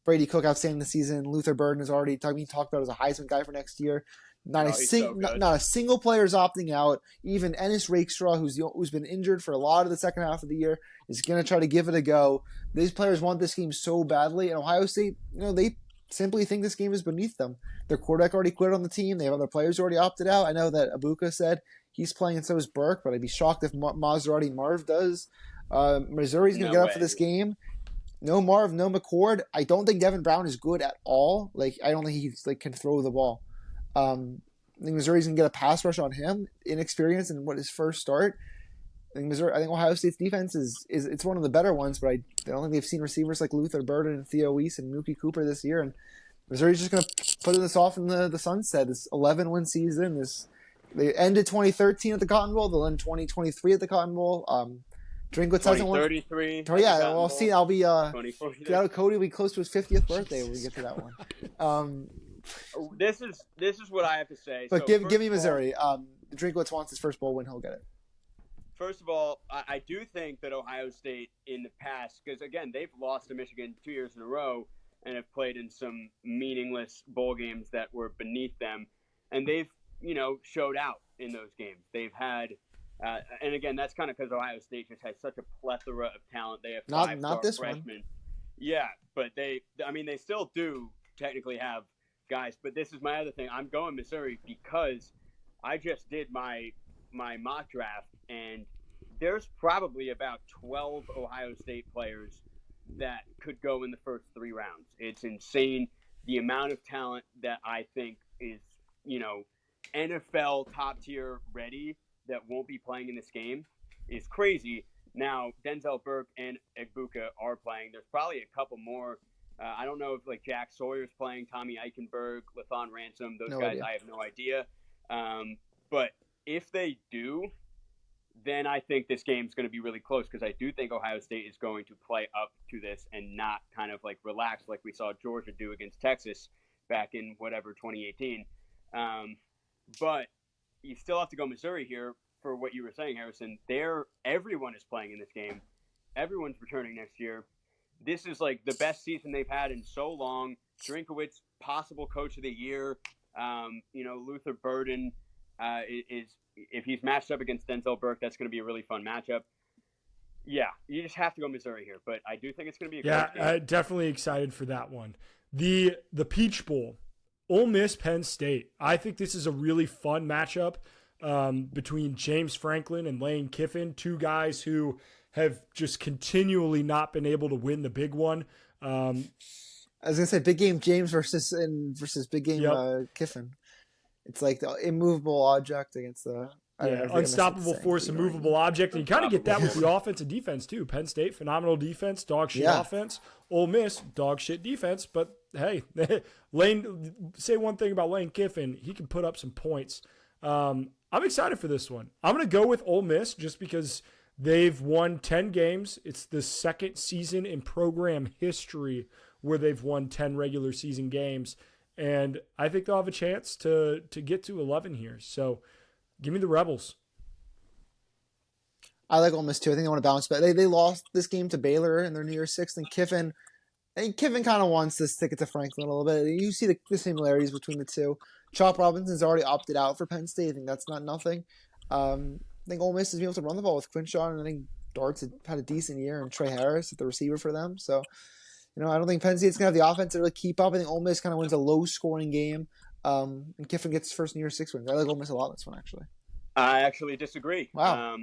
Brady Cook, outstanding this season. Luther Burden is already being talked about as a Heisman guy for next year. Not a single player is opting out. Even Ennis Rakestraw, who's been injured for a lot of the second half of the year, is going to try to give it a go. These players want this game so badly, and Ohio State, they simply think this game is beneath them. Their quarterback already quit on the team. They have other players who already opted out. I know that Boca said he's playing and so is Burke, but I'd be shocked if Maserati Marv does. Missouri's going to get up for this game. No Marv, no McCord. I don't think Devin Brown is good at all. I don't think he can throw the ball. I think Missouri's going to get a pass rush on him. Inexperienced in his first start. I think Ohio State's defense is one of the better ones, but I don't think they've seen receivers like Luther Burden and Theo Weiss and Mookie Cooper this year. And Missouri's just going to put this off in the sunset. This 11-win season. They ended 2013 at the Cotton Bowl. They'll end 2023 at the Cotton Bowl. Drinkwitz hasn't won. 33. Yeah, well, see, I'll be. Cody will be close to his 50th birthday when we get to that one. This is what I have to say. But give me Missouri. Drinkwitz wants his first bowl win. He'll get it. First of all, I do think that Ohio State in the past, because again, they've lost to Michigan 2 years in a row and have played in some meaningless bowl games that were beneath them, and they've showed out in those games. They've had, and again, that's kind of because Ohio State just has such a plethora of talent. They have not this freshmen. one. Yeah, but they still do technically have guys. But this is my other thing. I'm going Missouri because I just did my mock draft, and there's probably about 12 Ohio State players that could go in the first 3 rounds. It's insane the amount of talent that I think is, NFL top tier ready that won't be playing in this game is crazy. Now, Denzel Burke and Egbuka are playing. There's probably a couple more. I don't know if Jack Sawyer's playing, Tommy Eichenberg, Lathan Ransom, those guys. Idea. I have no idea. But if they do, then I think this game's going to be really close because I do think Ohio State is going to play up to this and not kind of relax like we saw Georgia do against Texas back in 2018. But you still have to go Missouri here for what you were saying, Harrison. Everyone is playing in this game. Everyone's returning next year. This is the best season they've had in so long. Drinkwitz, possible coach of the year. Luther Burden is if he's matched up against Denzel Burke, that's going to be a really fun matchup. Yeah, you just have to go Missouri here, but I do think it's going to be a great game. Definitely excited for that one. The Peach Bowl, Ole Miss, Penn State. I think this is a really fun matchup between James Franklin and Lane Kiffin, two guys who have just continually not been able to win the big one. I was going to say big game James versus big game Kiffin. It's like the immovable object against the unstoppable force, immovable object. And you kind of get that with the offense and defense too. Penn State, phenomenal defense, dog shit offense. Ole Miss, dog shit defense. But hey, say one thing about Lane Kiffin, he can put up some points. I'm excited for this one. I'm going to go with Ole Miss just because they've won 10 games. It's the second season in program history where they've won 10 regular season games. And I think they'll have a chance to get to 11 here. So give me the Rebels. I like Ole Miss too. I think they want to bounce back. They lost this game to Baylor in their New Year's Sixth, and I think Kiffin kind of wants this ticket to Franklin a little bit. You see the similarities between the two. Chop Robinson's already opted out for Penn State. I think that's not nothing. I think Ole Miss is able to run the ball with Quinshaw, and I think Dart's had a decent year, and Trey Harris at the receiver for them. So, I don't think Penn State's going to have the offense to really keep up. I think Ole Miss kind of wins a low-scoring game, and Kiffin gets his first New Year's Six wins. I like Ole Miss a lot in this one, actually. I actually disagree. Wow.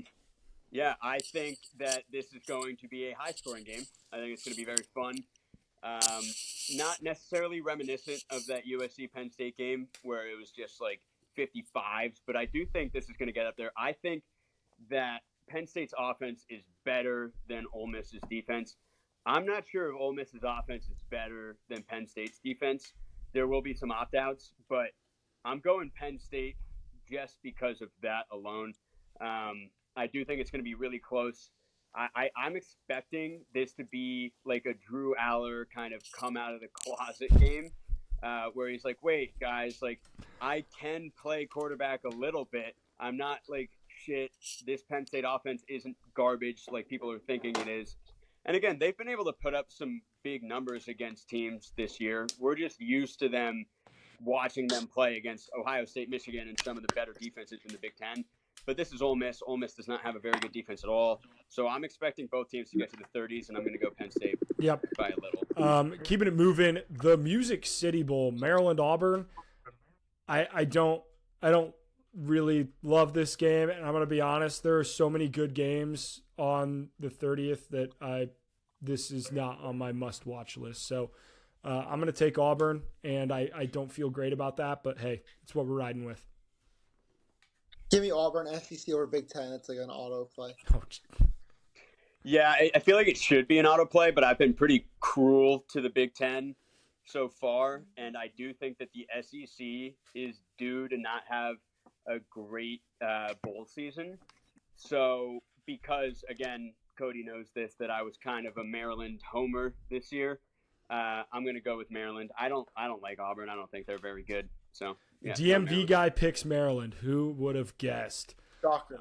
Yeah, I think that this is going to be a high-scoring game. I think it's going to be very fun. Not necessarily reminiscent of that USC Penn State game where it was just like 55s, but I do think this is going to get up there. I think that Penn State's offense is better than Ole Miss's defense. I'm not sure if Ole Miss's offense is better than Penn State's defense. There will be some opt-outs, but I'm going Penn State just because of that alone. I do think it's going to be really close. I'm expecting this to be like a Drew Aller kind of come out of the closet game where he's like, wait, guys, like I can play quarterback a little bit. I'm not like shit. This Penn State offense isn't garbage like people are thinking it is. And again, they've been able to put up some big numbers against teams this year. We're just used to them watching them play against Ohio State, Michigan, and some of the better defenses in the Big Ten. But this is Ole Miss. Ole Miss does not have a very good defense at all. So I'm expecting both teams to get to the 30s, and I'm going to go Penn State by a little. Keeping it moving, the Music City Bowl, Maryland-Auburn. I don't really love this game, and I'm going to be honest. There are so many good games on the 30th that this is not on my must-watch list. So I'm going to take Auburn, and I don't feel great about that. But, hey, it's what we're riding with. Give me Auburn, SEC over Big Ten. It's like an auto play. Yeah, I feel like it should be an auto play, but I've been pretty cruel to the Big Ten so far, and I do think that the SEC is due to not have a great bowl season. So because, again, Cody knows this, that I was kind of a Maryland homer this year, I'm going to go with Maryland. I don't like Auburn. I don't think they're very good. So yeah, DMV guy picks Maryland. Who would have guessed? Doctor.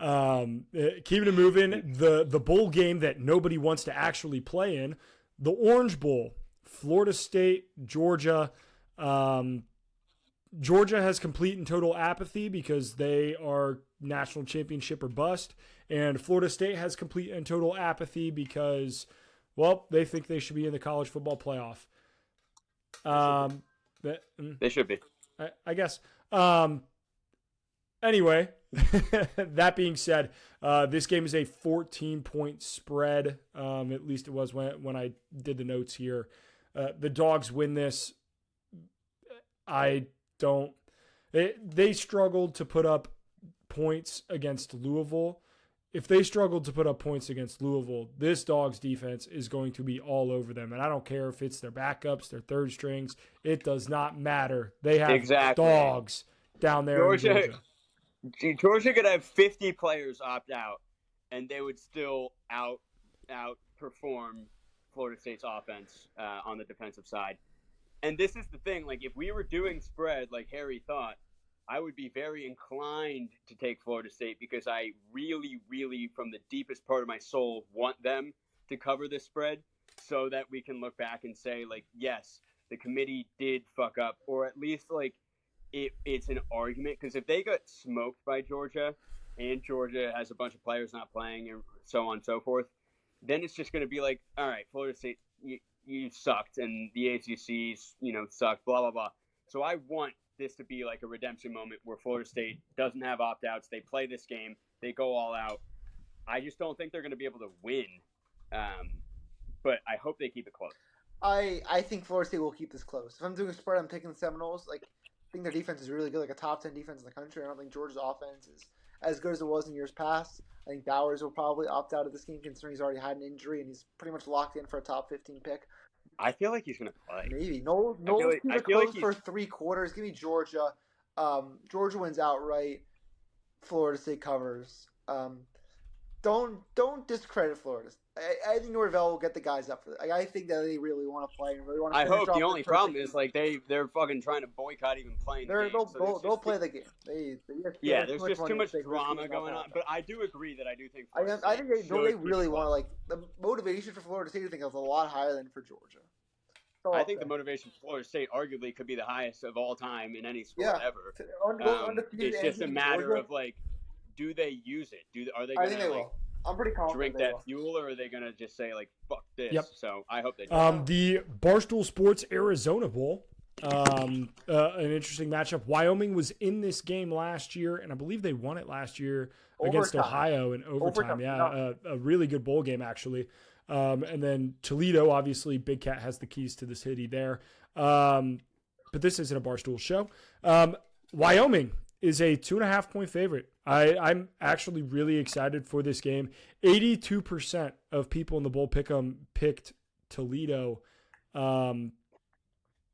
Keeping it moving, the bowl game that nobody wants to actually play in, the Orange Bowl, Florida State, Georgia. Georgia has complete and total apathy because they are national championship or bust, and Florida State has complete and total apathy because, well, they think they should be in the college football playoff. They should be. I guess. Anyway, that being said, this game is a 14-point spread. At least it was when I did the notes here. The Dogs win this. They struggled to put up points against Louisville. If they struggled to put up points against Louisville, this Dogs defense is going to be all over them. And I don't care if it's their backups, their third strings. It does not matter. They have dogs down there in Georgia. Georgia could have 50 players opt out, and they would still outperform Florida State's offense on the defensive side. And this is the thing. Like, if we were doing spread like Harry thought, I would be very inclined to take Florida State because I really, really, from the deepest part of my soul, want them to cover this spread so that we can look back and say, like, yes, the committee did fuck up, or at least, like, it's an argument. Because if they got smoked by Georgia and Georgia has a bunch of players not playing and so on and so forth, then it's just going to be like, all right, Florida State, you sucked, and the ACC's, sucked, blah, blah, blah. So I want this to be like a redemption moment where Florida State doesn't have opt-outs. They play this game. They go all out. I just don't think they're going to be able to win. But I hope they keep it close. I think Florida State will keep this close. If I'm doing a spread, I'm taking the Seminoles. Like, I think their defense is really good, like a top 10 defense in the country. I don't think Georgia's offense is as good as it was in years past. I think Bowers will probably opt out of this game considering he's already had an injury and he's pretty much locked in for a top 15 pick. I feel like he's going to play. Maybe. Nolan's keep it close for 3 quarters. Give me Georgia. Georgia wins outright. Florida State covers. don't discredit Florida. I think Norvell will get the guys up for it. I think that they really want to play and really want to. I finish hope. off The this only perfect problem is game. like they're fucking trying to boycott even playing the game. They'll play the game. There's just too much drama going on. But I do agree that I do think. I think they really want to, like, the motivation for Florida State, I think, is a lot higher than for Georgia. I think the motivation for Florida State arguably could be the highest of all time in any sport ever. It's just a matter of, like, do they use it? Are they going to, like, I'm pretty confident drink that fuel, or are they going to just say, like, fuck this? Yep. So I hope they do. The Barstool Sports Arizona Bowl. An interesting matchup. Wyoming was in this game last year, and I believe they won it last year against Ohio in overtime. A really good bowl game, actually. And then Toledo, obviously, Big Cat has the keys to the city there. But this isn't a Barstool show. Wyoming is a 2.5-point favorite. I'm actually really excited for this game. 82% of people in the bowl pick'em picked Toledo.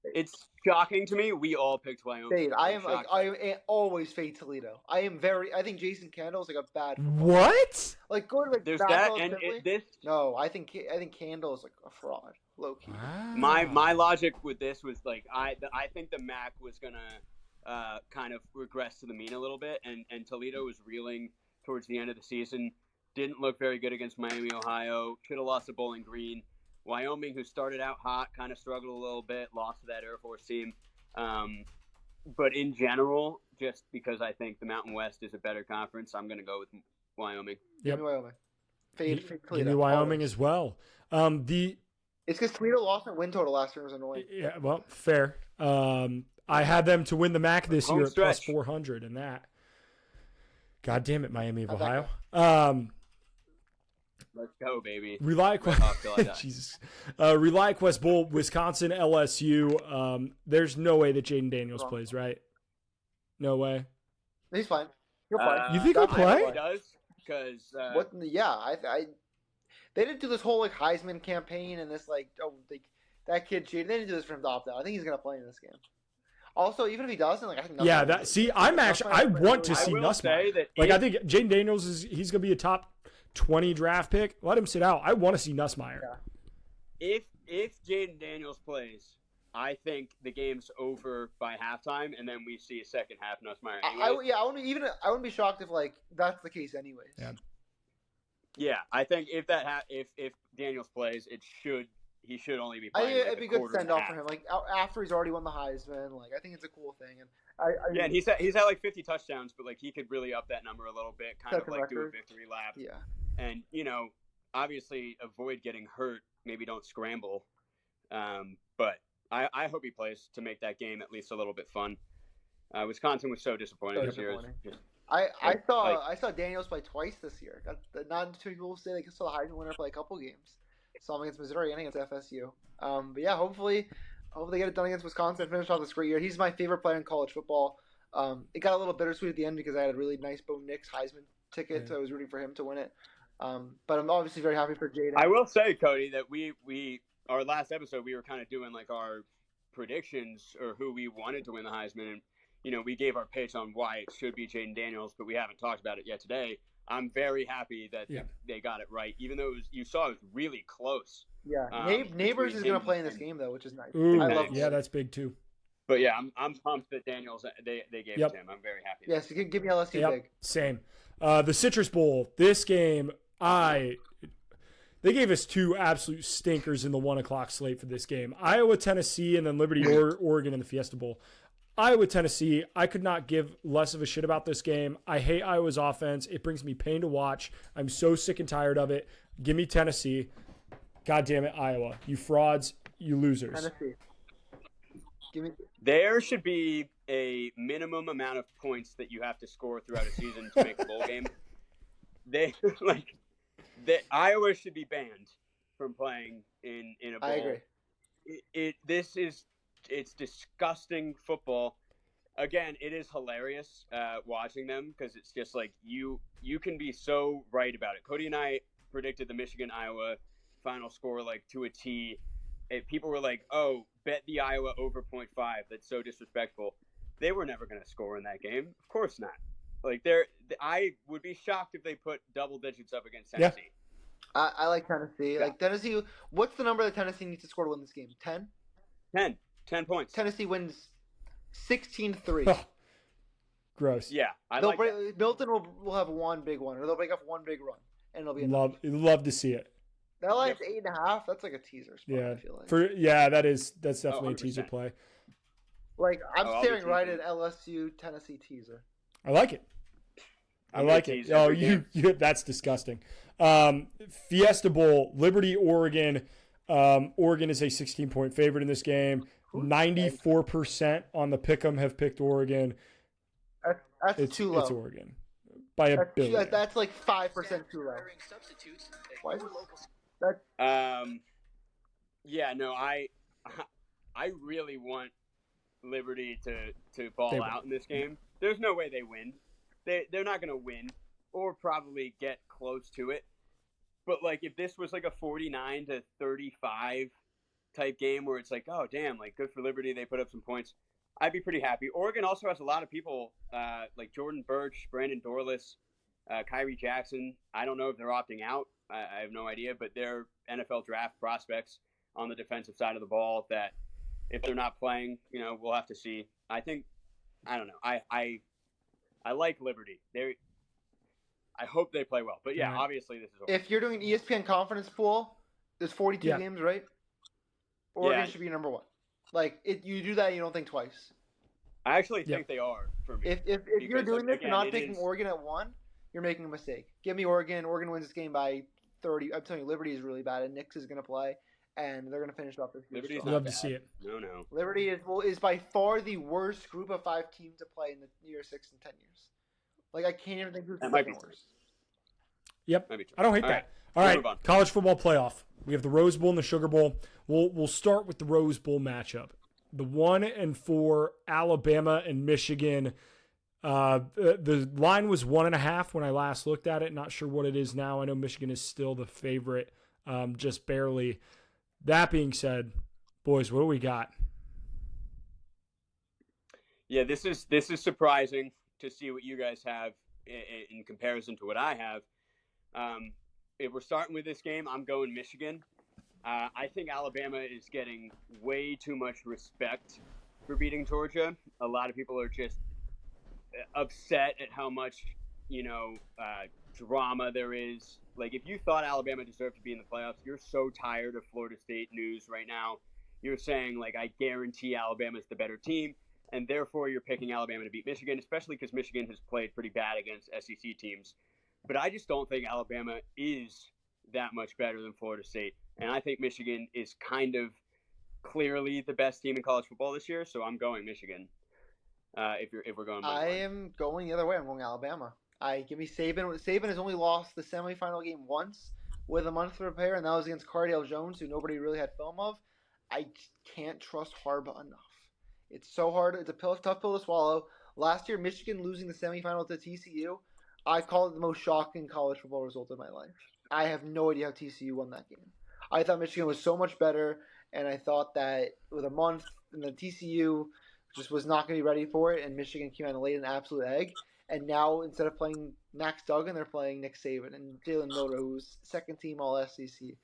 It's shocking to me. We all picked Wyoming. I always fade Toledo. I think Jason Candle's like a bad. What? Like go to like there's that and this. No, I think Candle is like a fraud, low key. Wow. My logic with this was like I think the MAC was gonna kind of regress to the mean a little bit, and Toledo was reeling towards the end of the season. Didn't look very good against Miami, Ohio. Should have lost to Bowling Green. Wyoming, who started out hot, kind of struggled a little bit, lost to that Air Force team. But in general, just because I think the Mountain West is a better conference, I'm going to go with Wyoming. Yep. Give me Wyoming. Fade Toledo. Give me Wyoming as well. It's because Toledo lost their win total last year. It was annoying. Yeah, well, fair. I had them to win the MAC this year at plus 400 in that. God damn it, Miami of Ohio. Let's go, baby. Jesus. ReliaQuest Bowl, Wisconsin, LSU. There's no way that Jaden Daniels plays, right? No way. He's fine. He'll play. You think he'll play? He does, because they didn't do this whole like Heisman campaign and this that kid Jaden. They didn't do this for him to opt out. I think he's gonna play in this game. Also, even if he doesn't, like I think. I want to see Nussmeier. I think Jaden Daniels he's gonna be a top 20 draft pick. Let him sit out. I want to see Nussmeier. Yeah. If Jaden Daniels plays, I think the game's over by halftime, and then we see a second half Nussmeier. I wouldn't be shocked if like that's the case anyways. Yeah, I think if Daniels plays, he should only be playing. It'd be a good send off for him. Like after he's already won the Heisman, like I think it's a cool thing. And and he's had like 50 touchdowns, but like he could really up that number a little bit, kind of like do a victory lap. Yeah. And obviously avoid getting hurt. Maybe don't scramble. But I hope he plays to make that game at least a little bit fun. Wisconsin was so disappointing this year. I saw Daniels play twice this year. Not too many people say they saw the Heisman winner play a couple games. Saw him against Missouri and against FSU. But yeah, hopefully they get it done against Wisconsin and finish off this great year. He's my favorite player in college football. It got a little bittersweet at the end because I had a really nice Bo Nix Heisman ticket, so I was rooting for him to win it. But I'm obviously very happy for Jaden. I will say, Cody, that we our last episode we were kind of doing like our predictions or who we wanted to win the Heisman, and we gave our pitch on why it should be Jaden Daniels, but we haven't talked about it yet today. I'm very happy that they got it right, even though you saw it was really close. Yeah, Neighbors is going to play in this game though, which is nice. Ooh, I love that's big too. But yeah, I'm pumped that Daniels they gave it to him. I'm very happy. Yes, you can give me LSU big. Same. The Citrus Bowl. This game, they gave us two absolute stinkers in the 1:00 slate for this game. Iowa, Tennessee, and then Liberty, Oregon in the Fiesta Bowl. Iowa, Tennessee, I could not give less of a shit about this game. I hate Iowa's offense. It brings me pain to watch. I'm so sick and tired of it. Give me Tennessee. God damn it, Iowa. You frauds, you losers. Tennessee. There should be a minimum amount of points that you have to score throughout a season to make a bowl game. Iowa should be banned from playing in a bowl. I agree. It's disgusting football. Again, it is hilarious watching them because it's just like you can be so right about it. Cody and I predicted the Michigan-Iowa final score like to a T. People were like, "Oh, bet the Iowa over 0.5." That's so disrespectful. They were never going to score in that game. Of course not. Like I would be shocked if they put double digits up against Tennessee. I like Tennessee. Yeah. Like Tennessee, what's the number that Tennessee needs to score to win this game? 10? 10 points. Tennessee wins 16-3. Gross. Yeah, Milton will have one big one, or they'll break off one big run, and it'll be Love to see it. That line's 8.5. That's like a teaser spot. Yeah, I feel like. That's definitely a teaser 100%. play. Like I'm staring right teasing. at LSU Tennessee teaser. I like it. I like it. Oh, you that's disgusting. Fiesta Bowl, Liberty, Oregon. Oregon is a 16-point favorite in this game. 94% on the pick'em have picked Oregon. That's too low. It's Oregon by a billion. That's like 5% too low. Why is that? Yeah, no, I really want Liberty to ball out in this game. There's no way they win. They're not going to win or probably get close to it. But like if this was like a 49-35 type game where it's like, oh damn, like good for Liberty, they put up some points, I'd be pretty happy. Oregon also has a lot of people like Jordan Birch, Brandon Dorless, Kyrie Jackson. I don't know if they're opting out. I have no idea, but they're NFL draft prospects on the defensive side of the ball that if they're not playing, we'll have to see. I don't know. I like Liberty. I hope they play well. But yeah, obviously this is over. If you're doing an ESPN confidence pool, there's 42 games, right? Oregon should be number one. Like you do that, you don't think twice. I actually think they are for me. If you're doing this and not taking Oregon at 1, you're making a mistake. Give me Oregon. Oregon wins this game by 30. I'm telling you, Liberty is really bad, and Nix is going to play, and they're going to finish off this game. Liberty's Love to see it. No. Liberty is by far the worst group of 5 teams to play in the year 6 and 10 years. Like I can't even think who's the worst. Yep, I don't hate that. All right, college football playoff. We have the Rose Bowl and the Sugar Bowl. We'll start with the Rose Bowl matchup. The 1-4 Alabama and Michigan. The line was 1.5 when I last looked at it. Not sure what it is now. I know Michigan is still the favorite, just barely. That being said, boys, what do we got? Yeah, this is surprising to see what you guys have in comparison to what I have. If we're starting with this game, I'm going Michigan. I think Alabama is getting way too much respect for beating Georgia. A lot of people are just upset at how much, drama there is. Like, if you thought Alabama deserved to be in the playoffs, you're so tired of Florida State news right now. You're saying, like, I guarantee Alabama's the better team, and therefore you're picking Alabama to beat Michigan, especially because Michigan has played pretty bad against SEC teams. But I just don't think Alabama is that much better than Florida State. And I think Michigan is kind of clearly the best team in college football this year, so I'm going Michigan. If we're going, I am going the other way. I'm going Alabama. Give me Saban. Saban has only lost the semifinal game once with a month to prepare, and that was against Cardale Jones, who nobody really had film of. I can't trust Harbaugh enough. It's so hard. It's a tough pill to swallow. Last year, Michigan losing the semifinal to TCU, I call it the most shocking college football result of my life. I have no idea how TCU won that game. I thought Michigan was so much better, and I thought that with a month, and the TCU just was not going to be ready for it, and Michigan came out and laid an absolute egg. And now, instead of playing Max Duggan, they're playing Nick Saban and Jalen Milroe, who's second team All-SEC.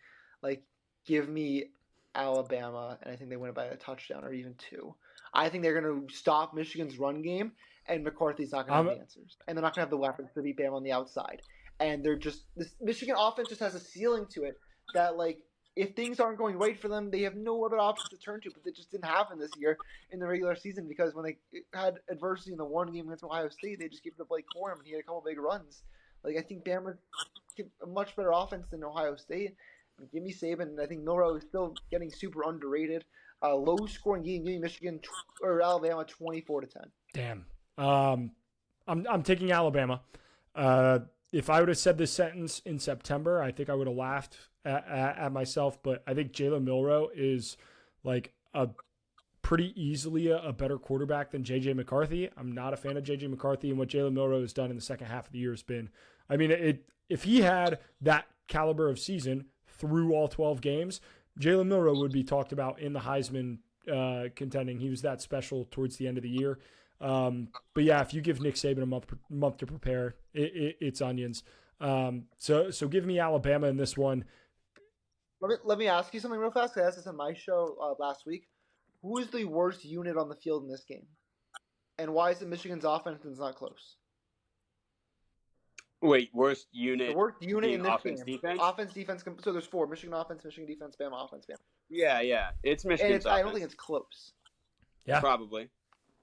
Like, give me Alabama, and I think they win it by a touchdown or even 2. I think they're going to stop Michigan's run game, and McCarthy's not going to have the answers. And they're not going to have the weapons to beat Bama on the outside. And they're just – this Michigan offense just has a ceiling to it that, like, if things aren't going right for them, they have no other options to turn to. But it just didn't happen this year in the regular season because when they had adversity in the one game against Ohio State, they just gave it to Blake Corum, and he had a couple big runs. Like, I think Bama a much better offense than Ohio State. Give me Saban. I think Milroe is still getting super underrated. Low-scoring game. Give me Michigan or Alabama 24-10. Damn. I'm taking Alabama. If I would have said this sentence in September, I think I would have laughed at myself. But I think Jalen Milroe is like a pretty easily a better quarterback than J.J. McCarthy. I'm not a fan of J.J. McCarthy, and what Jalen Milroe has done in the second half of the year has been, I mean, if he had that caliber of season through all 12 games, Jalen Milroe would be talked about in the Heisman contending. He was that special towards the end of the year. But yeah, if you give Nick Saban a month to prepare, it's onions. So give me Alabama in this one. Let me ask you something real fast. I asked this on my show last week. Who is the worst unit on the field in this game? And why is it Michigan's offense is not close? Wait, worst unit? The worst unit in this offense, game. defense? Offense, defense. So there's 4. Michigan offense, Michigan defense, Bama offense, Bama. Yeah. It's Michigan's offense. I don't think it's close. Yeah. Probably.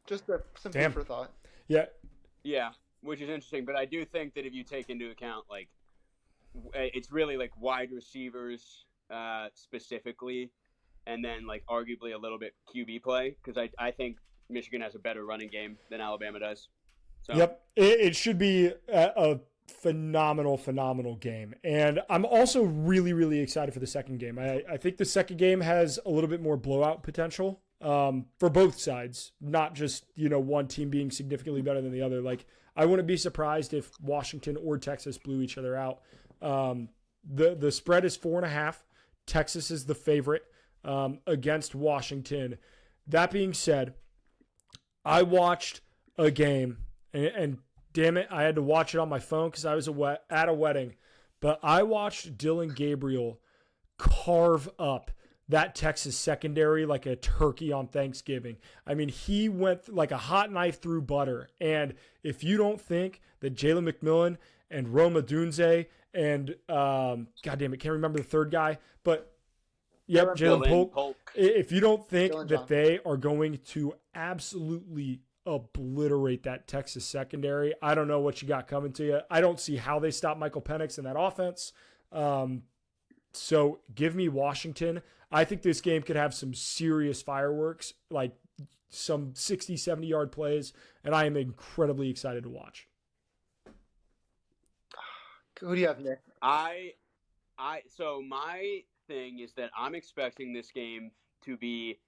Just some food for thought. Yeah. Yeah, which is interesting. But I do think that if you take into account, like, it's really, like, wide receivers specifically, and then, like, arguably a little bit QB play, because I think Michigan has a better running game than Alabama does. So. Yep. It should be a phenomenal game. And I'm also really, really excited for the second game. I think the second game has a little bit more blowout potential for both sides, not just, one team being significantly better than the other. Like, I wouldn't be surprised if Washington or Texas blew each other out. The spread is 4.5. Texas is the favorite against Washington. That being said, I watched a game, and damn it, I had to watch it on my phone because I was at a wedding. But I watched Dylan Gabriel carve up that Texas secondary like a turkey on Thanksgiving. I mean, he went like a hot knife through butter. And if you don't think that Jalen McMillan and Roma Dunze and, goddamn it, can't remember the third guy, but yep, Jalen Polk. If you don't think that they are going to absolutely obliterate that Texas secondary, I don't know what you got coming to you. I don't see how they stop Michael Penix in that offense. So give me Washington. I think this game could have some serious fireworks, like some 60, 70-yard plays, and I am incredibly excited to watch. Who do you have, Nick? So my thing is that I'm expecting this game to be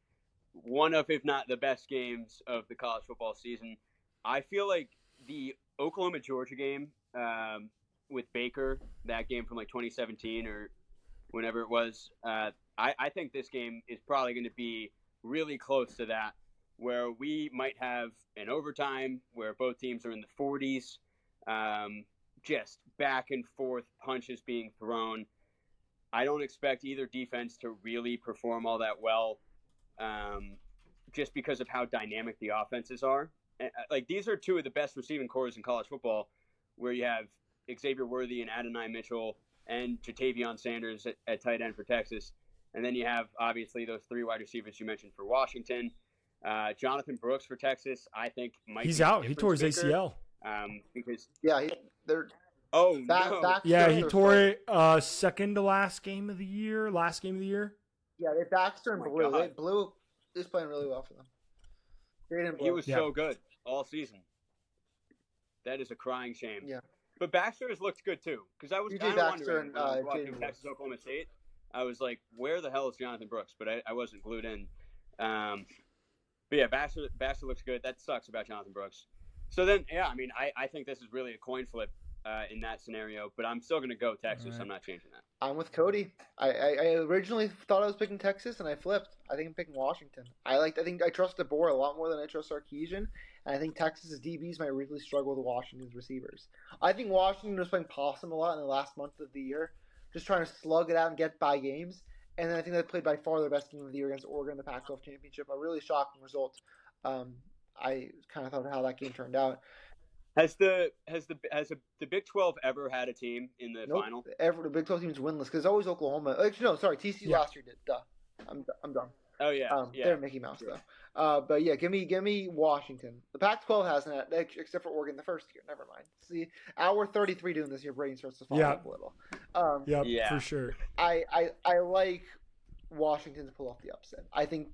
one of, if not the best games of the college football season. I feel like the Oklahoma-Georgia game with Baker, that game from like 2017 or whenever it was, I think this game is probably going to be really close to that, where we might have an overtime where both teams are in the 40s, just back and forth punches being thrown. I don't expect either defense to really perform all that well, just because of how dynamic the offenses are. And, like, these are two of the best receiving corps in college football, where you have Xavier Worthy and Adonai Mitchell and Jatavion Sanders at tight end for Texas. And then you have, obviously, those 3 wide receivers you mentioned for Washington. Jonathan Brooks for Texas, I think, might He's be out. He tore his ACL. Because they're back, he tore it second to last game of the year. Yeah, they Baxter and Blue. God. Blue is playing really well for them. He was so good all season. That is a crying shame. Yeah. But Baxter has looked good too, because I was kind of wondering when I was watching Texas Oklahoma State. I was like, where the hell is Jonathan Brooks? But I wasn't glued in. But yeah, Baxter looks good. That sucks about Jonathan Brooks. So then, yeah, I mean, I think this is really a coin flip in that scenario, but I'm still going to go Texas. Right. I'm not changing that. I'm with Cody. I originally thought I was picking Texas, and I flipped. I think I'm picking Washington. I think I trust DeBoer a lot more than I trust Sarkisian, and I think Texas's DBs might really struggle with Washington's receivers. I think Washington was playing possum a lot in the last month of the year, just trying to slug it out and get by games. And then I think they played by far their best game of the year against Oregon in the Pac-12 championship. A really shocking result. I kind of thought how that game turned out. Has the Big 12 ever had a team in the final? Ever the Big 12 team's winless because it's always Oklahoma. TCU last year did. Duh, I'm done. Oh yeah, they're Mickey Mouse though. But yeah, give me Washington. The Pac-12 hasn't had, except for Oregon the first year. Never mind. See, hour 33 doing this year, Brady starts to fall up a little. For sure. I like Washington to pull off the upset. I think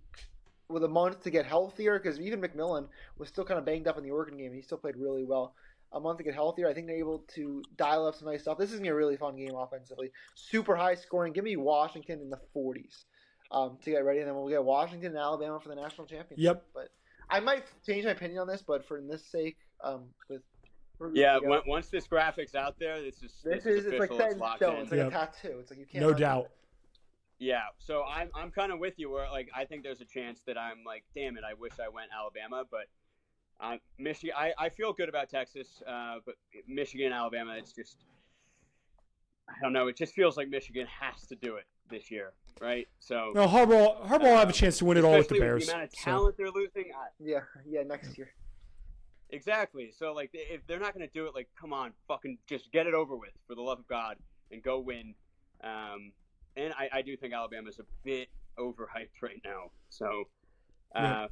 with a month to get healthier, because even McMillan was still kind of banged up in the Oregon game, and he still played really well. A month to get healthier, I think they're able to dial up some nice stuff. This is going to be a really fun game offensively. Super high scoring. Give me Washington in the 40s to get ready, and then we'll get Washington and Alabama for the national championship. Yep. But I might change my opinion on this, but for this sake, once this graphic's out there, this is it's like set in stone. It's like a tattoo. It's like you can't. No doubt. Yeah, so I'm kind of with you where, like, I think there's a chance that I'm like, damn it, I wish I went Alabama, but Michigan. I feel good about Texas, but Michigan, Alabama. It's just I don't know. It just feels like Michigan has to do it this year, right? So No, Harbaugh will have a chance to win it all with the Bears. With the amount of talent they're losing. Yeah, next year. Exactly. So, like, if they're not going to do it, like, come on, fucking just get it over with for the love of God and go win. And I do think Alabama's a bit overhyped right now. So,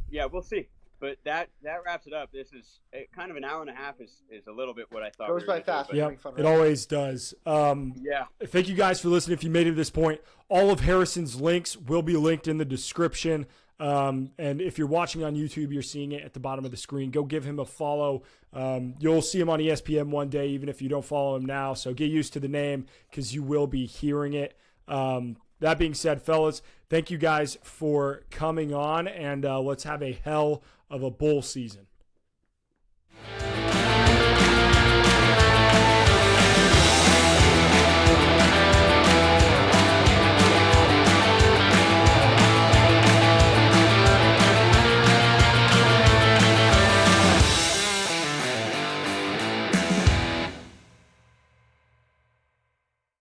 yeah, we'll see. But that wraps it up. This is kind of an hour and a half is a little bit what I thought. Goes by fast. Yeah, it always does. Yeah. Thank you guys for listening. If you made it to this point, all of Harrison's links will be linked in the description. And if you're watching on YouTube, you're seeing it at the bottom of the screen. Go give him a follow. You'll see him on ESPN one day, even if you don't follow him now. So get used to the name because you will be hearing it. That being said, fellas, thank you guys for coming on, and let's have a hell of a bowl season.